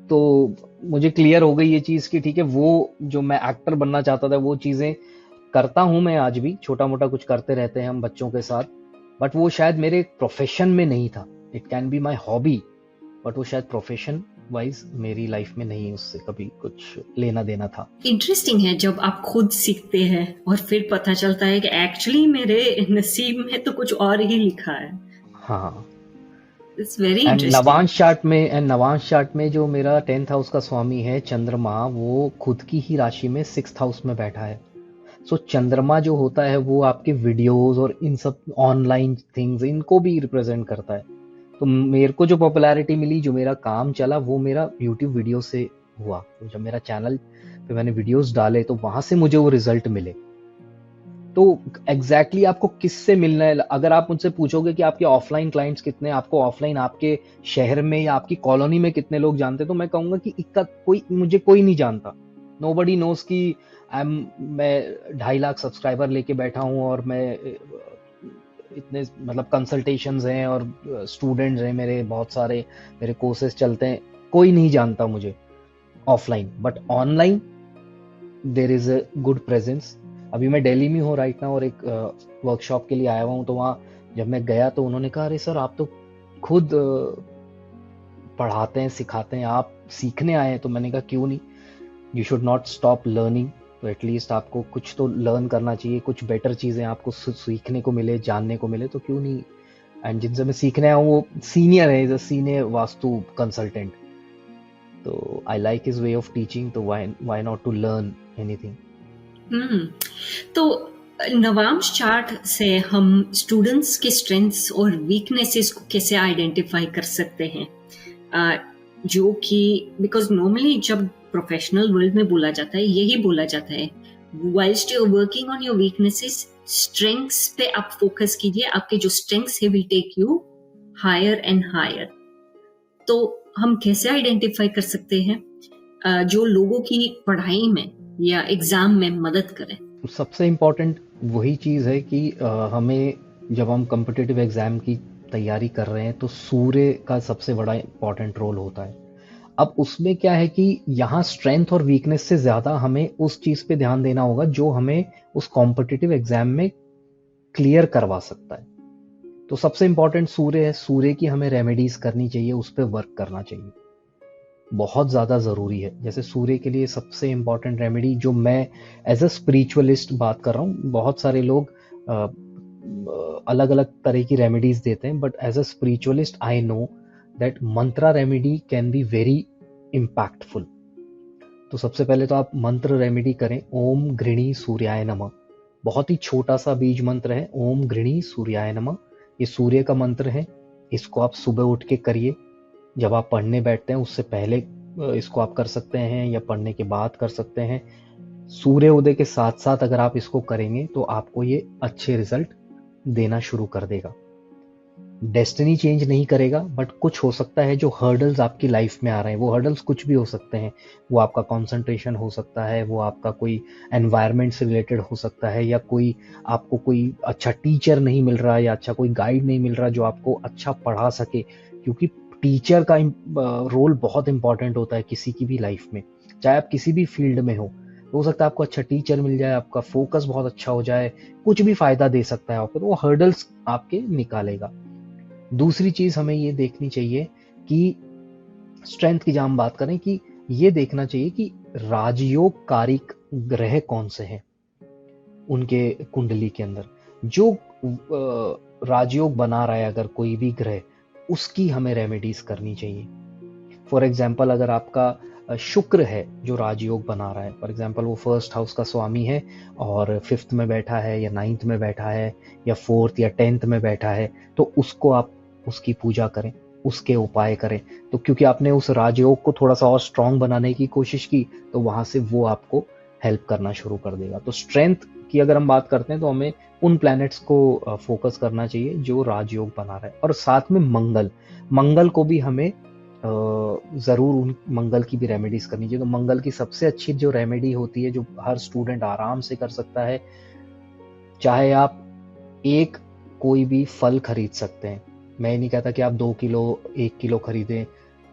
तो मुझे क्लियर हो गई ये चीज कि ठीक है, वो जो मैं एक्टर बनना चाहता था वो चीजें करता हूं मैं आज भी, छोटा मोटा कुछ करते रहते हैं हम बच्चों के साथ, बट वो शायद मेरे प्रोफेशन में नहीं था। It can be my hobby, but वो शायद प्रोफेशन वाइज मेरी लाइफ में नहीं, उससे कभी कुछ लेना देना था।
इंटरेस्टिंग है जब आप खुद सीखते हैं और फिर पता चलता है कि एक्चुअली मेरे नसीब में तो कुछ और ही लिखा है।
हाँ,
it's very
and
interesting.
Navamsa chart में जो मेरा 10th हाउस का स्वामी है चंद्रमा, वो खुद की ही राशि में 6th हाउस में बैठा है। सो चंद्रमा जो होता है वो आपके वीडियोस और इन सब ऑनलाइन थिंग्स इनको भी रिप्रेजेंट करता है। तो मेरे को जो पॉपुलैरिटी मिली, जो मेरा काम चला, वो मेरा यूट्यूब वीडियो से हुआ। तो जब मेरा चैनल पे मैंने वीडियोस डाले तो वहां से मुझे वो रिजल्ट मिले। तो एग्जैक्टली आपको किससे मिलना है, अगर आप मुझसे पूछोगे कि आपके ऑफलाइन क्लाइंट्स कितने, आपको ऑफलाइन आपके शहर में या आपकी कॉलोनी में कितने लोग जानते हैं, तो मैं कहूंगा कि इक्का मुझे कोई नहीं जानता। नोबडी नोज कि मैं 2.5 लाख सब्सक्राइबर लेके बैठा हूँ और मैं इतने मतलब कंसल्टेशंस हैं और स्टूडेंट्स हैं मेरे बहुत सारे, मेरे कोर्सेज चलते हैं, कोई नहीं जानता मुझे offline. But online there is a good presence. अभी मैं दिल्ली में हूँ राइट नाउ और एक वर्कशॉप के लिए आया हुआ हूँ। तो वहाँ जब मैं गया तो उन्होंने कहा, अरे सर आप तो खुद पढ़ाते हैं सिखाते हैं, आप सीखने आए हैं। तो मैंने कहा क्यों नहीं, you should not stop learning. तो एटलीस्ट आपको कुछ तो लर्न करना चाहिए, कुछ बेटर चीज़ें आपको सीखने को मिले, जानने को मिले, तो क्यों नहीं। एंड जिनसे मैं सीखने आया हूँ वो सीनियर है, is a senior vastu consultant. तो I like his way of teaching, तो why not to learn anything.
तो नवांश चार्ट से हम स्टूडेंट्स के स्ट्रेंथ्स और वीकनेसेस को कैसे आइडेंटिफाई कर सकते हैं? जो कि बिकॉज नॉर्मली जब प्रोफेशनल वर्ल्ड में बोला जाता है, यही बोला जाता है, whilst you're working on your weaknesses, strengths पे आप फोकस कीजिए, आपके जो strengths है will take you higher and higher। तो हम कैसे आइडेंटिफाई कर सकते हैं जो लोगों की पढ़ाई में या एग्जाम में मदद करें?
सबसे इम्पोर्टेंट वही चीज़ है कि हमें जब हम कॉम्पिटिटिव एग्जाम की तैयारी कर रहे हैं तो सूर्य का सबसे बड़ा इम्पोर्टेंट रोल होता है। अब उसमें क्या है कि यहाँ स्ट्रेंथ और वीकनेस से ज़्यादा हमें उस चीज़ पे ध्यान देना होगा जो हमें उस कॉम्पिटिटिव एग्जाम में क्लियर करवा सकता है। तो सबसे इम्पोर्टेंट सूर्य है, सूर्य की हमें रेमेडीज करनी चाहिए, उस पर वर्क करना चाहिए, बहुत ज़्यादा ज़रूरी है। जैसे सूर्य के लिए सबसे इम्पॉर्टेंट रेमेडी जो मैं एज अ स्पिरिचुअलिस्ट बात कर रहा हूँ, बहुत सारे लोग अलग अलग तरह की रेमेडीज देते हैं, but as a spiritualist I know that mantra remedy can be very impactful. तो सबसे पहले तो आप मंत्र रेमेडी करें, ओम घृणी सूर्याय नमः। बहुत ही छोटा सा बीज मंत्र है, ओम घृणी सूर्याय नमः। ये सूर्य का मंत्र है, इसको आप सुबह उठ के करिए। जब आप पढ़ने बैठते हैं उससे पहले इसको आप कर सकते हैं या पढ़ने के बाद कर सकते हैं। सूर्य उदय के साथ साथ अगर आप इसको करेंगे तो आपको ये अच्छे रिजल्ट देना शुरू कर देगा। डेस्टिनी चेंज नहीं करेगा, बट कुछ हो सकता है जो हर्डल्स आपकी लाइफ में आ रहे हैं, वो हर्डल्स कुछ भी हो सकते हैं। वो आपका कंसंट्रेशन हो सकता है, वो आपका कोई एनवायरनमेंट से रिलेटेड हो सकता है, या कोई आपको कोई अच्छा टीचर नहीं मिल रहा या अच्छा कोई गाइड नहीं मिल रहा जो आपको अच्छा पढ़ा सके। क्योंकि टीचर का रोल बहुत इंपॉर्टेंट होता है किसी की भी लाइफ में, चाहे आप किसी भी फील्ड में हो सकता है आपको अच्छा टीचर मिल जाए, आपका फोकस बहुत अच्छा हो जाए, कुछ भी फायदा दे सकता है आपको, तो वो हर्डल्स आपके निकालेगा। दूसरी चीज हमें ये देखनी चाहिए कि स्ट्रेंथ की जब हम बात करें कि ये देखना चाहिए कि राजयोग कारिक ग्रह कौन से हैं उनके कुंडली के अंदर। जो राजयोग बना रहा है अगर कोई भी ग्रह, उसकी हमें रेमेडीज करनी चाहिए। फॉर एग्जाम्पल अगर आपका शुक्र है जो राजयोग बना रहा है, फॉर एग्जाम्पल वो 1st हाउस का स्वामी है और 5th में बैठा है या 9th में बैठा है या 4th या 10th में बैठा है, तो उसको आप उसकी पूजा करें, उसके उपाय करें। तो क्योंकि आपने उस राजयोग को थोड़ा सा और स्ट्रांग बनाने की कोशिश की, तो वहां से वो आपको हेल्प करना शुरू कर देगा। तो स्ट्रेंथ की अगर हम बात करते हैं तो हमें उन प्लैनेट्स को फोकस करना चाहिए जो राजयोग बना रहा है। और साथ में मंगल को भी हमें जरूर उन मंगल की भी रेमेडीज करनी चाहिए। तो मंगल की सबसे अच्छी जो रेमेडी होती है जो हर स्टूडेंट आराम से कर सकता है, चाहे आप एक कोई भी फल खरीद सकते हैं। मैं नहीं कहता कि आप 2 किलो 1 किलो खरीदें,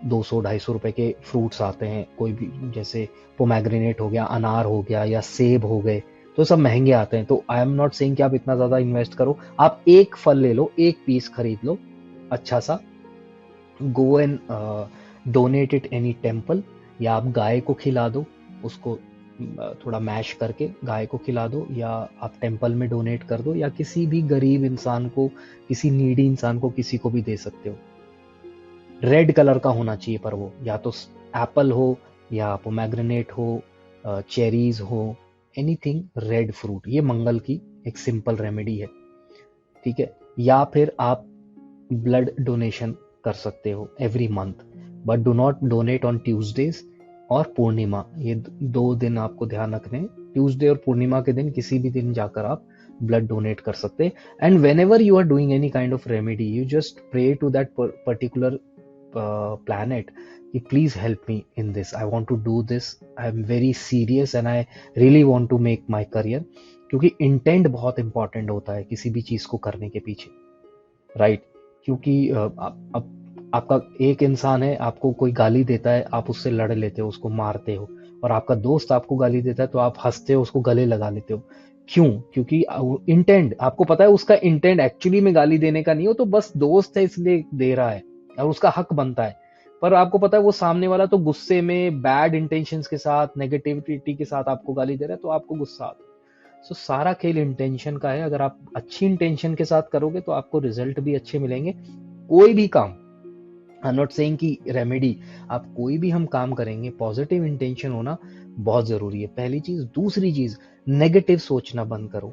200-250 रुपए के फ्रूट्स आते हैं कोई भी, जैसे पोमेग्रेनेट हो गया, अनार हो गया या सेब हो गए, तो सब महंगे आते हैं। तो आई एम नॉट सेइंग कि आप इतना ज्यादा इन्वेस्ट करो, आप एक फल ले लो, एक पीस खरीद लो अच्छा सा, go and donate it any temple, या आप गाय को खिला दो, उसको थोड़ा मैश करके गाय को खिला दो, या आप टेम्पल में डोनेट कर दो, या किसी भी गरीब इंसान को, किसी नीडी इंसान को, किसी को भी दे सकते हो। रेड कलर का होना चाहिए, पर वो या तो एप्पल हो या पोमेग्रेनेट हो, चेरीज हो, एनीथिंग रेड फ्रूट, ये मंगल की एक सिंपल रेमेडी है, ठीक है। या फिर आप ब्लड डोनेशन कर सकते हो every month, but do not donate on Tuesdays और पूर्णिमा, ये 2 दिन आपको ध्यान रखने हैं। ट्यूसडे और पूर्णिमा के दिन किसी भी दिन जाकर आप ब्लड डोनेट कर सकते हैं। And whenever you are doing any kind of remedy, you just pray to that particular planet कि please help me in this, I want to do this, I am very serious and I really want to make my career, क्योंकि intent बहुत important होता है किसी भी चीज को करने के पीछे, राइट। क्योंकि अब आपका एक इंसान है, आपको कोई गाली देता है, आप उससे लड़ लेते हो, उसको मारते हो, और आपका दोस्त आपको गाली देता है तो आप हंसते हो, उसको गले लगा लेते हो। क्यों? क्योंकि इंटेंट आपको पता है, उसका इंटेंट एक्चुअली में गाली देने का नहीं हो, तो बस दोस्त है इसलिए दे रहा है और उसका हक बनता है। पर आपको पता है वो सामने वाला तो गुस्से में, बैड इंटेंशंस के साथ, नेगेटिविटी के साथ आपको गाली दे रहा है, तो आपको गुस्सा आता है। सो सारा खेल इंटेंशन का है। अगर आप अच्छी इंटेंशन के साथ करोगे तो आपको रिजल्ट भी अच्छे मिलेंगे। कोई भी काम, आई एम नॉट सेइंग कि रेमेडी, आप कोई भी हम काम करेंगे, पॉजिटिव इंटेंशन होना बहुत जरूरी है, पहली चीज। दूसरी चीज, नेगेटिव सोचना बंद करो।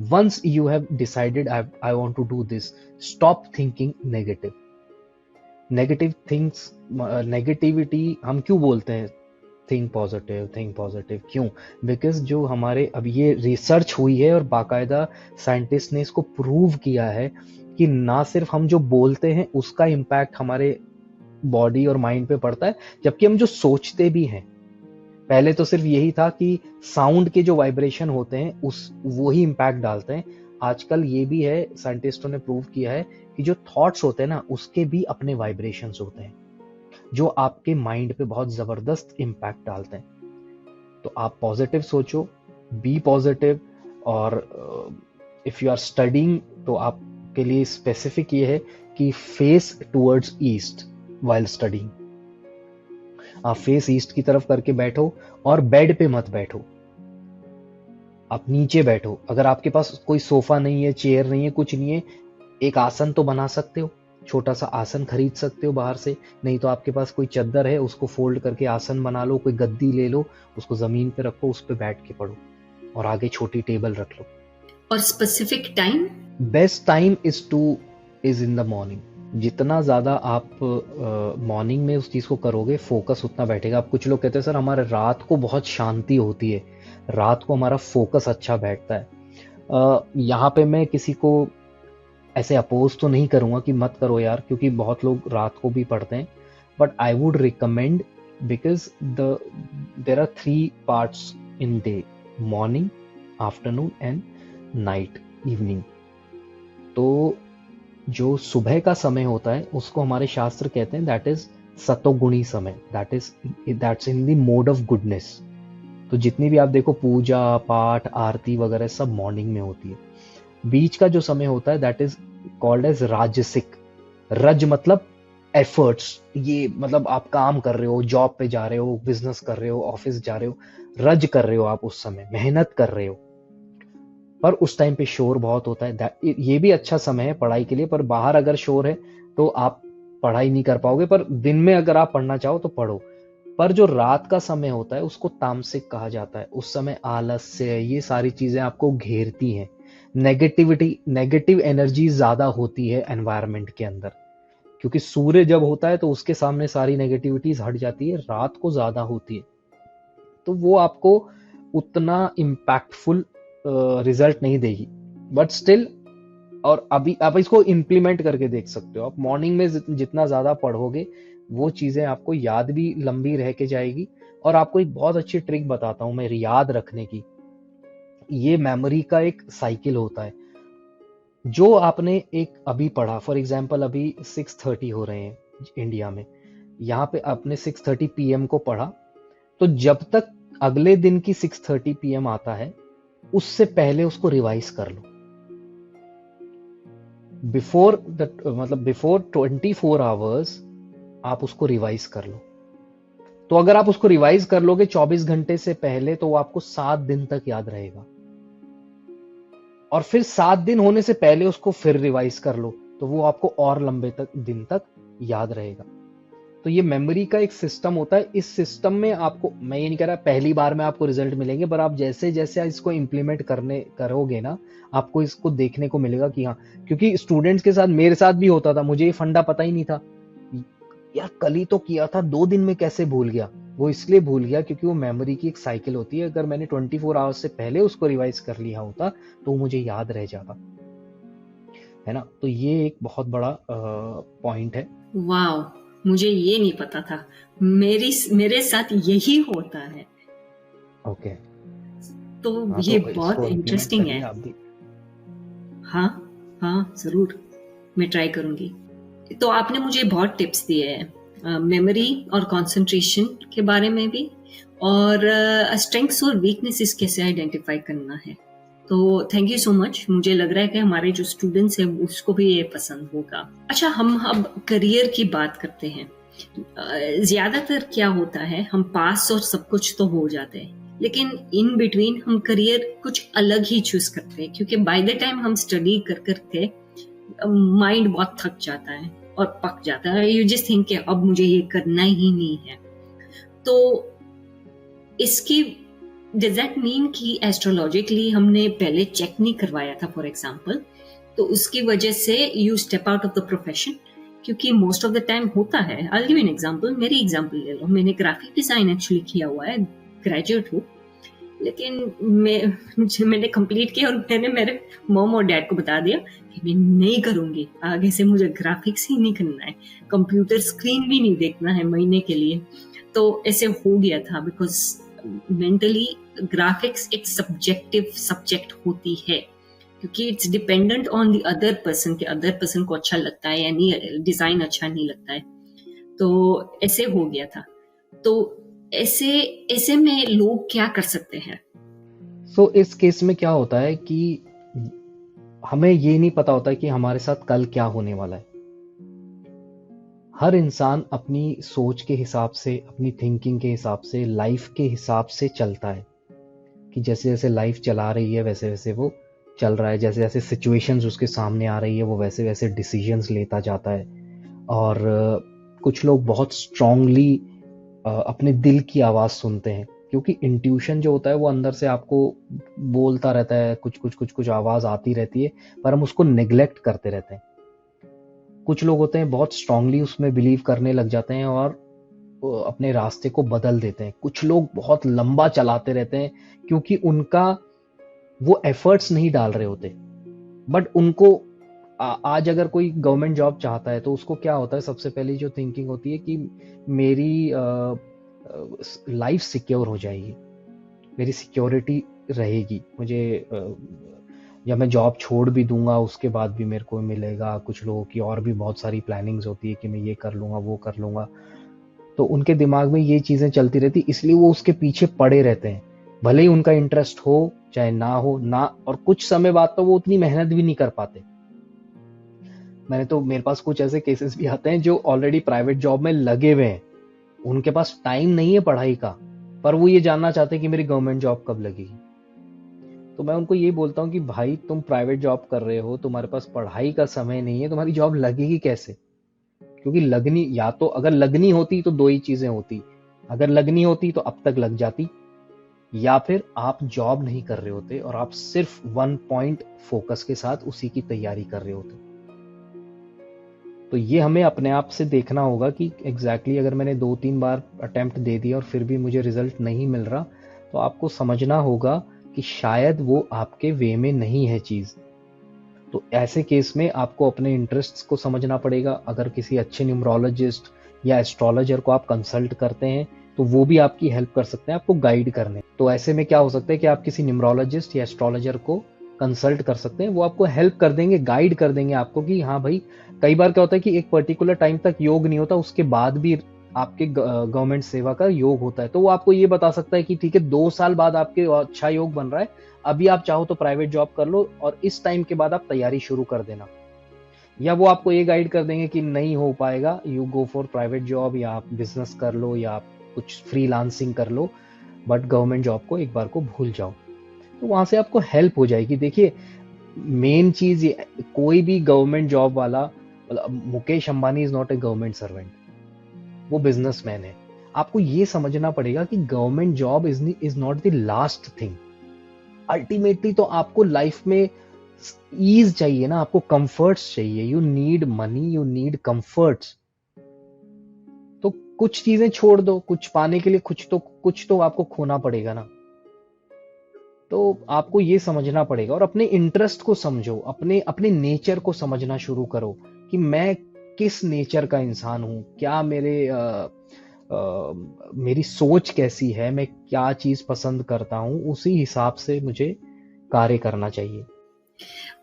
Once you have decided I want to do this, stop thinking negative. Negative things, negativity हम क्यों बोलते हैं थिंक पॉजिटिव, क्यों? बिकॉज जो हमारे, अब ये रिसर्च हुई है और बाकायदा साइंटिस्ट ने इसको प्रूव किया है कि ना सिर्फ हम जो बोलते हैं उसका इम्पैक्ट हमारे बॉडी और माइंड पे पड़ता है, जबकि हम जो सोचते भी हैं, पहले तो सिर्फ यही था कि साउंड के जो वाइब्रेशन होते हैं वो ही इम्पैक्ट डालते हैं। आजकल ये भी है, साइंटिस्टों ने प्रूव किया है कि जो थॉट्स होते हैं ना, उसके भी अपने वाइब्रेशंस होते हैं जो आपके माइंड पे बहुत जबरदस्त इम्पैक्ट डालते हैं। तो आप पॉजिटिव सोचो, बी पॉजिटिव। और इफ यू आर स्टडिंग तो आपके लिए स्पेसिफिक ये है कि face towards east while studying. आप फेस ईस्ट की तरफ करके बैठो और बेड पे मत बैठो, आप नीचे बैठो। अगर आपके पास कोई सोफा नहीं है, चेयर नहीं है, कुछ नहीं है, एक आसन तो बना सकते हो, छोटा सा आसन खरीद सकते हो बाहर से, नहीं तो आपके पास कोई चादर है उसको फोल्ड करके आसन बना लो, कोई गद्दी ले लो, उसको जमीन पे रखो, उस पे बैठ के पढ़ो, और आगे छोटी टेबल रख लो।
और specific time?
Best time is in the morning. जितना ज्यादा आप मॉर्निंग में उस चीज को करोगे, फोकस उतना बैठेगा। अब कुछ लोग कहते हैं सर हमारे रात को बहुत शांति होती है, रात को हमारा फोकस अच्छा बैठता है। यहाँ पे मैं किसी को ऐसे अपोज तो नहीं करूंगा कि मत करो यार, क्योंकि बहुत लोग रात को भी पढ़ते हैं, but I would recommend, because there are 3 parts in day, morning, afternoon and night, evening. तो जो सुबह का समय होता है उसको हमारे शास्त्र कहते हैं दैट इज सतोगुणी समय, that's in the mode of goodness. तो जितनी भी आप देखो पूजा पाठ आरती वगैरह सब मॉर्निंग में होती है। बीच का जो समय होता है दैट इज कॉल्ड एज राजसिक। रज मतलब एफर्ट्स, ये मतलब आप काम कर रहे हो, जॉब पे जा रहे हो, बिजनेस कर रहे हो, ऑफिस जा रहे हो, रज कर रहे हो, आप उस समय मेहनत कर रहे हो। पर उस टाइम पे शोर बहुत होता है, ये भी अच्छा समय है पढ़ाई के लिए, पर बाहर अगर शोर है तो आप पढ़ाई नहीं कर पाओगे, पर दिन में अगर आप पढ़ना चाहो तो पढ़ो। पर जो रात का समय होता है उसको तामसिक कहा जाता है। उस समय आलस्य, ये सारी चीजें आपको घेरती हैं, नेगेटिव एनर्जी ज्यादा होती है एनवायरनमेंट के अंदर, क्योंकि सूर्य जब होता है तो उसके सामने सारी नेगेटिविटीज हट जाती है, रात को ज्यादा होती है, तो वो आपको उतना इम्पैक्टफुल रिजल्ट नहीं देगी। बट स्टिल, और अभी आप इसको इम्प्लीमेंट करके देख सकते हो। आप मॉर्निंग में जितना ज्यादा पढ़ोगे वो चीजें आपको याद भी लंबी रह के जाएगी। और आपको एक बहुत अच्छी ट्रिक बताता हूं मैं याद रखने की। ये मेमोरी का एक साइकिल होता है। जो आपने एक अभी पढ़ा, फॉर एग्जाम्पल अभी 6:30 हो रहे हैं इंडिया में, यहाँ पे आपने 6:30 PM को पढ़ा, तो जब तक अगले दिन की 6:30 PM आता है उससे पहले उसको रिवाइज कर लो। बिफोर 24 आवर्स आप उसको रिवाइज कर लो। तो अगर आप उसको रिवाइज कर लोगे 24 घंटे से पहले, तो वो आपको 7 दिन तक याद रहेगा। और फिर 7 दिन होने से पहले उसको फिर रिवाइज कर लो, तो वो आपको और लंबे दिन तक याद रहेगा। तो ये मेमोरी का एक सिस्टम होता है। इस सिस्टम में आपको, मैं ये नहीं कह रहा पहली बार में आपको रिजल्ट मिलेंगे, पर आप जैसे जैसे इसको इम्प्लीमेंट करने करोगे ना, आपको इसको देखने को मिलेगा कि हाँ, क्योंकि स्टूडेंट्स के साथ, मेरे साथ भी होता था, मुझे ये फंडा पता ही नहीं था यार, कल ही तो किया था, 2 दिन में कैसे भूल गया। वो इसलिए भूल गया क्योंकि वो मेमोरी की एक साइकिल होती है। अगर मैंने 24 आवर्स से पहले उसको रिवाइज कर लिया होता तो वो मुझे याद रह जाता, है ना। तो ये एक बहुत बड़ा पॉइंट है।
वाओ, मुझे ये नहीं पता था। मेरे साथ यही होता है।
ओके।
तो
हाँ,
ये
तो
बहुत
इसको इम्प्लीमेंट
इंटरेस्टिंग
करिए
है।
आप भी।
हाँ हाँ, जरूर, मैं ट्राई करूंगी। तो आपने मुझे बहुत टिप्स दिए हैं, मेमोरी और कंसंट्रेशन के बारे में भी, और स्ट्रेंथ्स और वीकनेसेस कैसे आइडेंटिफाई करना है। तो थैंक यू सो मच। मुझे लग रहा है कि हमारे जो स्टूडेंट्स हैं उसको भी ये पसंद होगा। अच्छा, हम अब करियर की बात करते हैं। ज्यादातर क्या होता है, हम पास और सब कुछ तो हो जाते हैं, लेकिन इन बिटवीन हम करियर कुछ अलग ही चूज करते हैं, क्योंकि बाय द टाइम हम स्टडी कर करके माइंड बहुत थक जाता है और पक जाता है। यू जस्ट थिंक कि अब मुझे ये करना ही नहीं है। तो इसकी डज दैट मीन कि एस्ट्रोलॉजिकली हमने पहले चेक नहीं करवाया था, फॉर एग्जाम्पल, तो उसकी वजह से you step out of the profession? क्योंकि मोस्ट ऑफ द टाइम होता है। आई गिव एन एग्जांपल, मेरी एग्जांपल ले लो। मैंने ग्राफिक डिजाइन एक्चुअली किया हुआ है, ग्रेजुएट हूँ, लेकिन मैंने कंप्लीट किया और मैंने मेरे मॉम और डैड को बता दिया कि मैं नहीं करूंगी आगे से, मुझे ग्राफिक्स ही नहीं करना है, कंप्यूटर स्क्रीन भी नहीं देखना है महीने के लिए। तो ऐसे हो गया था, बिकॉज मेंटली ग्राफिक्स एक सब्जेक्टिव सब्जेक्ट होती है, क्योंकि it's dependent on the other person कि अदर पर्सन को अच्छा लगता है या नहीं, डिजाइन अच्छा नहीं लगता है। तो ऐसे हो गया था। तो ऐसे में लोग क्या कर सकते हैं?
सो इस केस में क्या होता है कि हमें ये नहीं पता होता कि हमारे साथ कल क्या होने वाला है। हर इंसान अपनी सोच के हिसाब से, अपनी थिंकिंग के हिसाब से, लाइफ के हिसाब से चलता है, कि जैसे जैसे लाइफ चला रही है वैसे वैसे वो चल रहा है, जैसे जैसे सिचुएशंस उसके सामने आ रही है वो वैसे वैसे डिसीजंस लेता जाता है। और कुछ लोग बहुत स्ट्रांगली अपने दिल की आवाज़ सुनते हैं, क्योंकि इंट्यूशन जो होता है वो अंदर से आपको बोलता रहता है, कुछ कुछ कुछ कुछ आवाज़ आती रहती है, पर हम उसको नेग्लेक्ट करते रहते हैं। कुछ लोग होते हैं बहुत स्ट्रांगली उसमें बिलीव करने लग जाते हैं और अपने रास्ते को बदल देते हैं। कुछ लोग बहुत लंबा चलाते रहते हैं, क्योंकि उनका वो एफर्ट्स नहीं डाल रहे होते। बट उनको आज अगर कोई गवर्नमेंट जॉब चाहता है तो उसको क्या होता है, सबसे पहली जो थिंकिंग होती है कि मेरी लाइफ सिक्योर हो जाएगी, मेरी सिक्योरिटी रहेगी, मुझे या मैं जॉब छोड़ भी दूंगा उसके बाद भी मेरे को मिलेगा। कुछ लोगों की और भी बहुत सारी प्लानिंग्स होती है कि मैं ये कर लूंगा, वो कर लूंगा। तो उनके दिमाग में ये चीजें चलती रहती, इसलिए वो उसके पीछे पड़े रहते हैं, भले ही उनका इंटरेस्ट हो चाहे ना हो ना। और कुछ समय बाद तो वो उतनी मेहनत भी नहीं कर पाते। मेरे पास कुछ ऐसे केसेस भी आते हैं जो ऑलरेडी प्राइवेट जॉब में लगे हुए हैं, उनके पास टाइम नहीं है पढ़ाई का, पर वो ये जानना चाहते हैं कि मेरी गवर्नमेंट जॉब कब लगेगी। तो मैं उनको ये बोलता हूँ कि भाई, तुम प्राइवेट जॉब कर रहे हो, तुम्हारे पास पढ़ाई का समय नहीं है, तुम्हारी जॉब लगेगी कैसे? क्योंकि लगनी, या तो अगर लगनी होती तो 2 ही चीजें होती, अगर लगनी होती तो अब तक लग जाती, या फिर आप जॉब नहीं कर रहे होते और आप सिर्फ 1 पॉइंट फोकस के साथ उसी की तैयारी कर रहे होते। तो ये हमें अपने आप से देखना होगा कि एग्जैक्टली अगर मैंने 2-3 बार अटेम्प्ट दे दिया और फिर भी मुझे रिजल्ट नहीं मिल रहा, तो आपको समझना होगा कि शायद वो आपके वे में नहीं है चीज। तो ऐसे केस में आपको अपने इंटरेस्ट्स को समझना पड़ेगा। अगर किसी अच्छे न्यूमरोलॉजिस्ट या एस्ट्रोलॉजर को आप कंसल्ट करते हैं तो वो भी आपकी हेल्प कर सकते हैं, आपको गाइड करने। तो ऐसे में क्या हो सकता है कि आप किसी न्यूमरोलॉजिस्ट या एस्ट्रोलॉजर को कंसल्ट कर सकते हैं, वो आपको हेल्प कर देंगे, गाइड कर देंगे आपको कि हाँ भाई, कई बार क्या होता है कि एक पर्टिकुलर टाइम तक योग नहीं होता, उसके बाद भी आपके गवर्नमेंट सेवा का योग होता है। तो वो आपको ये बता सकता है कि ठीक है, 2 साल बाद आपके अच्छा योग बन रहा है, अभी आप चाहो तो प्राइवेट जॉब कर लो और इस टाइम के बाद आप तैयारी शुरू कर देना। या वो आपको ये गाइड कर देंगे कि नहीं हो पाएगा, you go for private job, या आप बिजनेस कर लो, या आप कुछ फ्रीलांसिंग कर लो, बट गवर्नमेंट जॉब को एक बार को भूल जाओ। तो वहां से आपको हेल्प हो जाएगी। देखिए, मेन चीज कोई भी गवर्नमेंट जॉब वाला, Mukesh Ambani is not a government servant, वो बिजनेसमैन है। आपको ये समझना पड़ेगा कि government job is not the last thing. Ultimately तो आपको लाइफ में ईज चाहिए ना, आपको कंफर्ट्स चाहिए। You need money, you need comforts. तो कुछ चीजें छोड़ दो, कुछ पाने के लिए कुछ तो आपको खोना पड़ेगा ना। तो आपको ये समझना पड़ेगा और अपने इंटरेस्ट को समझो, अपने अपने नेचर को समझना शुरू करो कि मैं किस नेचर का इंसान हूं, क्या मेरी सोच कैसी है, मैं क्या चीज पसंद करता हूं, उसी हिसाब से मुझे कार्य करना चाहिए।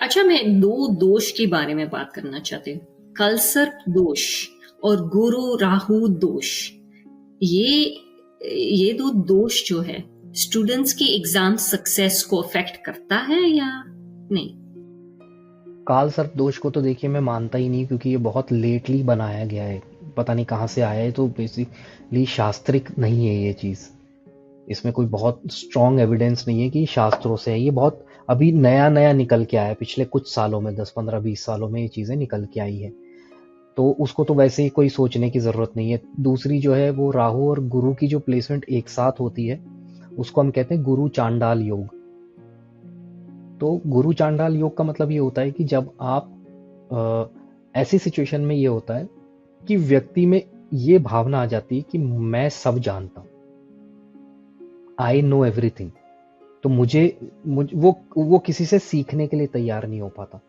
अच्छा, मैं दो दोष के बारे में बात करना चाहती हूँ, कलसर्प दोष और गुरु राहु दोष। ये दो दोष जो है स्टूडेंट्स की एग्जाम सक्सेस को अफेक्ट करता है या नहीं?
काल सर्प दोष को तो देखिए मैं मानता ही नहीं, क्योंकि ये बहुत लेटली बनाया गया है, पता नहीं कहाँ से आया है। तो बेसिकली शास्त्रिक नहीं है ये चीज, इसमें कोई बहुत स्ट्रॉन्ग एविडेंस नहीं है कि शास्त्रों से है। ये बहुत अभी नया नया निकल के आया है, पिछले कुछ सालों में, 10-15-20 सालों में ये चीजें निकल के आई है। तो उसको तो वैसे ही कोई सोचने की जरूरत नहीं है। दूसरी जो है वो राहु और गुरु की जो प्लेसमेंट एक साथ होती है, उसको हम कहते हैं गुरु चांडाल योग। तो गुरु चांडाल योग का मतलब ये होता है कि जब आप ऐसी सिचुएशन में ये होता है कि व्यक्ति में ये भावना आ जाती है कि मैं सब जानता हूं, आई नो एवरीथिंग। तो वो किसी से सीखने के लिए तैयार नहीं हो पाता।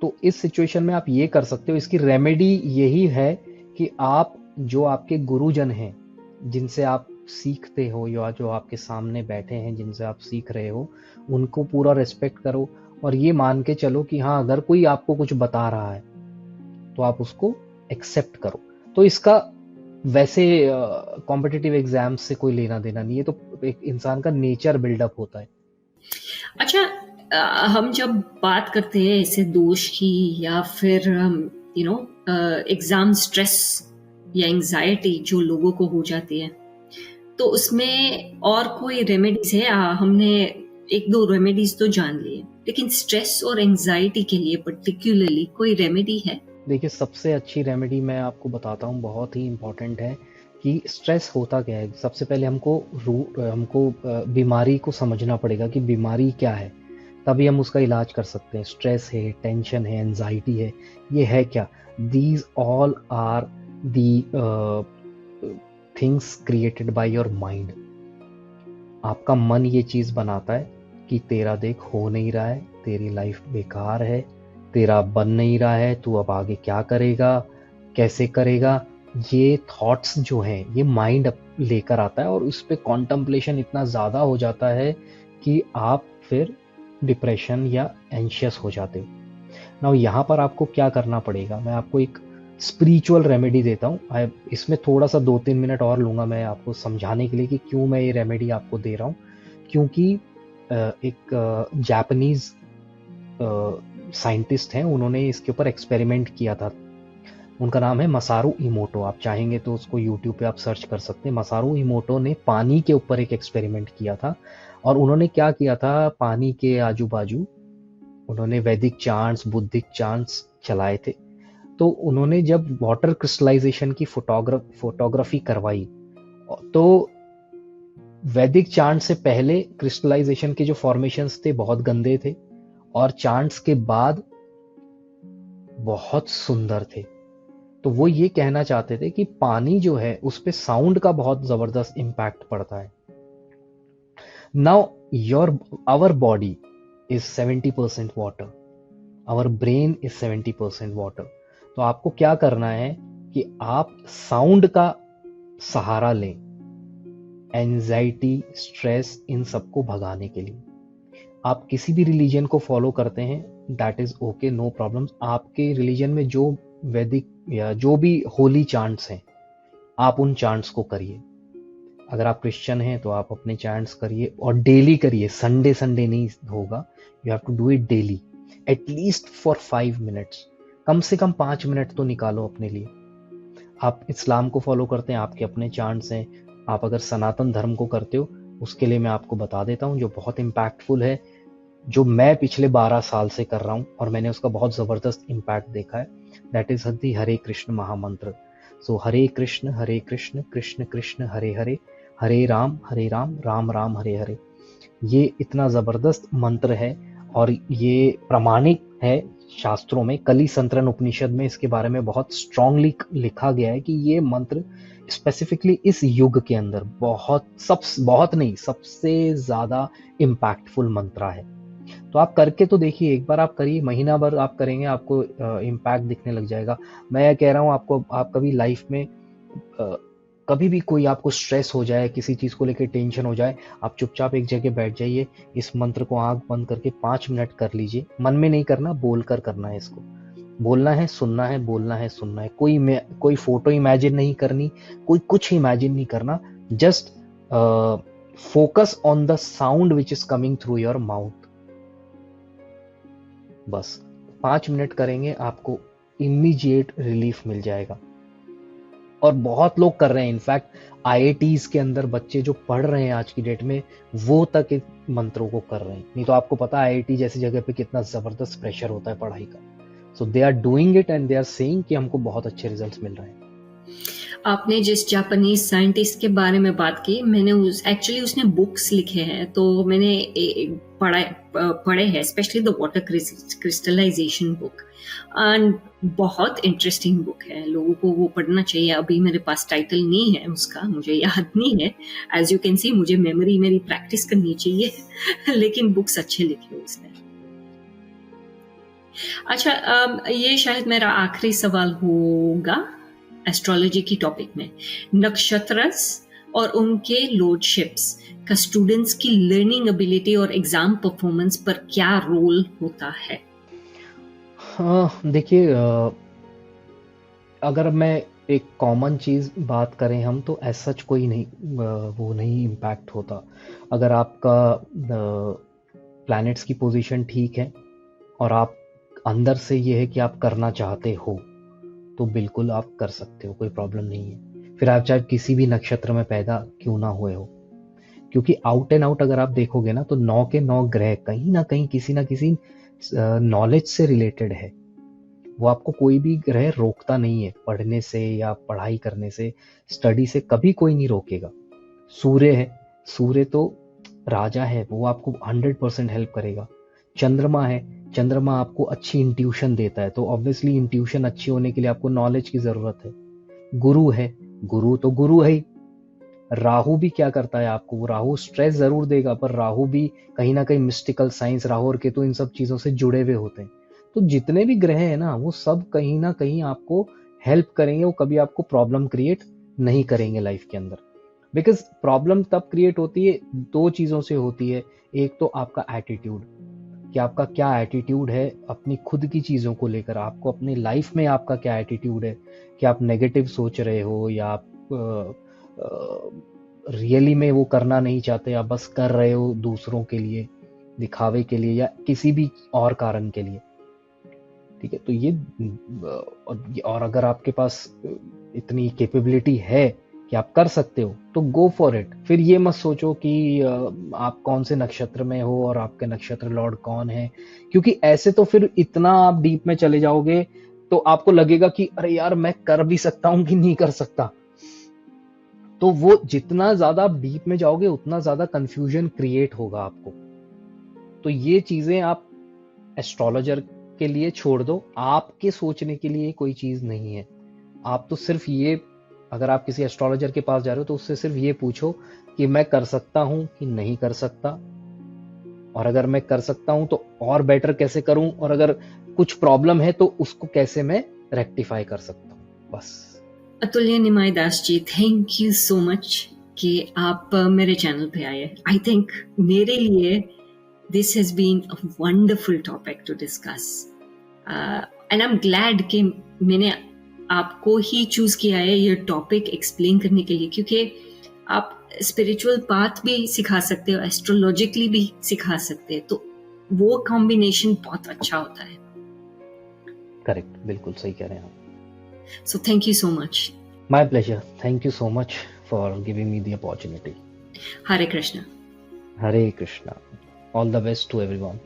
तो इस सिचुएशन में आप ये कर सकते हो, इसकी रेमेडी यही है कि आप जो आपके गुरुजन हैं, जिनसे आप सीखते हो या जो आपके सामने बैठे हैं जिनसे आप सीख रहे हो, उनको पूरा रिस्पेक्ट करो और ये मान के चलो कि हाँ, अगर कोई आपको कुछ बता रहा है तो आप उसको एक्सेप्ट करो। तो इसका वैसे कॉम्पिटिटिव एग्जाम से कोई लेना देना नहीं है, तो एक इंसान का नेचर बिल्डअप होता है।
अच्छा, हम जब बात करते हैं ऐसे दोष की या फिर एग्जाम स्ट्रेस या एंजाइटी जो लोगों को हो जाती है, तो उसमें और कोई रेमेडीज है? हमने एक दो रेमेडीज तो जान लिए, लेकिन स्ट्रेस और एंजाइटी के लिए पर्टिकुलरली कोई रेमेडी है?
देखिए, सबसे अच्छी रेमेडी मैं आपको बताता हूँ, बहुत ही इंपॉर्टेंट है कि स्ट्रेस होता क्या है। सबसे पहले हमको बीमारी को समझना पड़ेगा कि बीमारी क्या है, तभी हम उसका इलाज कर सकते हैं। स्ट्रेस है, टेंशन है, एंजाइटी है, ये है क्या? These all are the things created by your mind. आपका मन ये चीज बनाता है कि तेरा देख हो नहीं रहा है, तेरी लाइफ बेकार है, तेरा बन नहीं रहा है, तू अब आगे क्या करेगा, कैसे करेगा। ये थॉट्स जो हैं ये माइंड लेकर आता है और उस पर कॉन्टम्पलेशन इतना ज़्यादा हो जाता है कि आप फिर डिप्रेशन या एंशियस हो जाते हो। नाउ यहाँ पर आपको क्या करना पड़ेगा, मैं आपको एक स्पिरिचुअल रेमेडी देता हूँ। इसमें थोड़ा सा 2-3 मिनट और लूँगा मैं आपको समझाने के लिए कि क्यों मैं ये रेमेडी आपको दे रहा हूँ। क्योंकि एक जापानीज साइंटिस्ट हैं, उन्होंने इसके ऊपर एक्सपेरिमेंट किया था। उनका नाम है मसारू इमोटो। आप चाहेंगे तो उसको यूट्यूब पे आप सर्च कर सकते हैं। मसारू इमोटो ने पानी के ऊपर एक एक्सपेरिमेंट किया था और उन्होंने क्या किया था, पानी के आजू बाजू उन्होंने वैदिक चांट्स, बुद्धिक चांट्स चलाए थे। तो उन्होंने जब वाटर क्रिस्टलाइजेशन की फोटोग्राफी करवाई तो वैदिक चांट से पहले क्रिस्टलाइजेशन के जो फॉर्मेशंस थे बहुत गंदे थे और चांट्स के बाद बहुत सुंदर थे। तो वो ये कहना चाहते थे कि पानी जो है उस पे साउंड का बहुत जबरदस्त इम्पैक्ट पड़ता है। Now our body is 70% water, our brain is 70% water. तो आपको क्या करना है कि आप साउंड का सहारा लें एंजाइटी, स्ट्रेस, इन सबको भगाने के लिए। आप किसी भी रिलीजन को फॉलो करते हैं, that is okay, no problem. आपके रिलीजन में जो वैदिक या जो भी होली चांट्स हैं, आप उन चांट्स को करिए। अगर आप क्रिश्चियन हैं तो आप अपने चांट्स करिए और डेली करिए, संडे नहीं होगा। You have to do it daily, at least for 5 minutes. कम से कम 5 मिनट तो निकालो अपने लिए। आप इस्लाम को फॉलो करते हैं, आपके अपने चांट्स हैं। आप अगर सनातन धर्म को करते हो, उसके लिए मैं आपको बता देता हूँ जो बहुत इम्पैक्टफुल है। जो मैं पिछले 12 साल से कर रहा हूँ और मैंने उसका बहुत ज़बरदस्त इम्पैक्ट देखा है, दैट इज़ दी हरे कृष्ण महामंत्र। सो हरे कृष्ण कृष्ण कृष्ण हरे हरे, हरे राम राम राम हरे हरे। ये इतना ज़बरदस्त मंत्र है और ये प्रमाणिक है शास्त्रों में। कली संतरण उपनिषद में इसके बारे में बहुत स्ट्रांगली लिखा गया है कि ये मंत्र स्पेसिफिकली इस युग के अंदर बहुत नहीं, सबसे ज़्यादा इम्पैक्टफुल मंत्र है। तो आप करके तो देखिए, एक बार आप करिए, महीना भर आप करेंगे, आपको इम्पैक्ट दिखने लग जाएगा। मैं कह रहा हूँ आपको, आप कभी लाइफ में कभी भी कोई आपको स्ट्रेस हो जाए, किसी चीज़ को लेकर टेंशन हो जाए, आप चुपचाप एक जगह बैठ जाइए, इस मंत्र को आंख बंद करके 5 मिनट कर लीजिए। मन में नहीं करना, बोलकर करना है इसको। बोलना है, सुनना है, बोलना है, सुनना है। कोई फोटो इमेजिन नहीं करनी, कोई कुछ इमेजिन नहीं करना। Just focus on the sound which is coming through your mouth. बस 5 मिनट करेंगे, आपको इमीडिएट रिलीफ मिल जाएगा। और बहुत लोग कर रहे हैं, इनफैक्ट IITs के अंदर बच्चे जो पढ़ रहे हैं आज की डेट में, वो तक इन मंत्रों को कर रहे हैं। नहीं तो आपको पता है IIT जैसी जगह पे कितना जबरदस्त प्रेशर होता है पढ़ाई का। So they are doing it and they are saying कि हमको बहुत अच्छे रिजल्ट्स मिल रहे हैं।
आपने जिस जापानीज साइंटिस्ट के बारे में बात की, मैंने एक्चुअली उसने बुक्स लिखे हैं, तो मैंने पढ़े हैं, specially the water crystallisation book, and बहुत इंटरेस्टिंग बुक है, लोगों को वो पढ़ना चाहिए। अभी मेरे पास टाइटल नहीं है उसका, मुझे याद नहीं है। एज यू कैन सी, मुझे मेमोरी मेरी प्रैक्टिस करनी चाहिए लेकिन बुक्स अच्छे लिखे उसने। अच्छा, ये शायद मेरा आखिरी सवाल होगा एस्ट्रोलॉजी की टॉपिक में। नक्षत्रस और उनके लॉर्डशिप्स का स्टूडेंट्स की लर्निंग एबिलिटी और एग्जाम परफॉर्मेंस पर क्या रोल होता है?
देखिए, अगर मैं एक कॉमन चीज़ बात करें हम, तो ऐसा सच कोई नहीं वो नहीं इम्पैक्ट होता। अगर आपका प्लैनेट्स की पोजीशन ठीक है और आप अंदर से ये है कि आप करना चाहते हो, तो बिल्कुल आप कर सकते हो, कोई प्रॉब्लम नहीं है। फिर आप चाहे किसी भी नक्षत्र में पैदा क्यों ना हुए हो, क्योंकि आउट एंड आउट अगर आप देखोगे ना, तो 9 के 9 ग्रह कहीं ना कहीं किसी ना किसी नॉलेज से रिलेटेड है। वो आपको कोई भी ग्रह रोकता नहीं है पढ़ने से या पढ़ाई करने से, स्टडी से कभी कोई नहीं रोकेगा। सूर्य है, सूर्य तो राजा है, वो आपको 100% हेल्प करेगा। चंद्रमा है, चंद्रमा आपको अच्छी इंट्यूशन देता है, तो ऑब्वियसली इंट्यूशन अच्छी होने के लिए आपको नॉलेज की जरूरत है। गुरु है, गुरु तो गुरु है ही। राहु भी क्या करता है आपको, राहु स्ट्रेस जरूर देगा, पर राहु भी कहीं ना कहीं मिस्टिकल साइंस, राहु और केतु इन सब चीजों से जुड़े हुए होते हैं। तो जितने भी ग्रह हैं ना, वो सब कहीं ना कहीं आपको हेल्प करेंगे, वो कभी आपको प्रॉब्लम क्रिएट नहीं करेंगे लाइफ के अंदर। बिकॉज प्रॉब्लम तब क्रिएट होती है, 2 चीजों से होती है। एक तो आपका एटीट्यूड, कि आपका क्या एटीट्यूड है अपनी खुद की चीज़ों को लेकर, आपको अपनी लाइफ में आपका क्या एटीट्यूड है, कि आप नेगेटिव सोच रहे हो या आप रियली में वो करना नहीं चाहते, आप बस कर रहे हो दूसरों के लिए, दिखावे के लिए या किसी भी और कारण के लिए। ठीक है, तो ये और अगर आपके पास इतनी कैपेबिलिटी है कि आप कर सकते हो, तो गो फॉर इट। फिर ये मत सोचो कि आप कौन से नक्षत्र में हो और आपके नक्षत्र लॉर्ड कौन है, क्योंकि ऐसे तो फिर इतना आप डीप में चले जाओगे तो आपको लगेगा कि अरे यार मैं कर भी सकता हूं कि नहीं कर सकता। तो वो जितना ज्यादा आप डीप में जाओगे उतना ज्यादा कंफ्यूजन क्रिएट होगा आपको। तो ये चीजें आप एस्ट्रोलॉजर के लिए छोड़ दो, आपके सोचने के लिए कोई चीज नहीं है। आप तो सिर्फ ये, अगर आप किसी एस्ट्रोलॉजर के पास जा रहे हो तो उससे सिर्फ ये पूछो कि मैं कर सकता हूं कि नहीं कर सकता, और अगर मैं कर सकता हूं तो और बेटर कैसे करूं, और अगर कुछ प्रॉब्लम है तो उसको कैसे मैं रेक्टिफाई कर सकता हूं। बस।
अतुल्य निमाई Das ji, thank you so much कि आप मेरे चैनल पे आए। आई थिंक मेरे लिए this has been a wonderful topic to discuss, and I am glad कि मैंने आपको ही चूज किया है ये टॉपिक एक्सप्लेन करने के लिए, क्योंकि आप स्पिरिचुअल पाथ भी सिखा सकते हो, एस्ट्रोलॉजिकली भी सिखा सकते हैं, तो वो कॉम्बिनेशन बहुत अच्छा होता है।
करेक्ट, बिल्कुल सही कह रहे हैं आप।
So thank you so much.
My pleasure. Thank you so much for giving me the opportunity.
Hare Krishna.
Hare Krishna. All the best to everyone.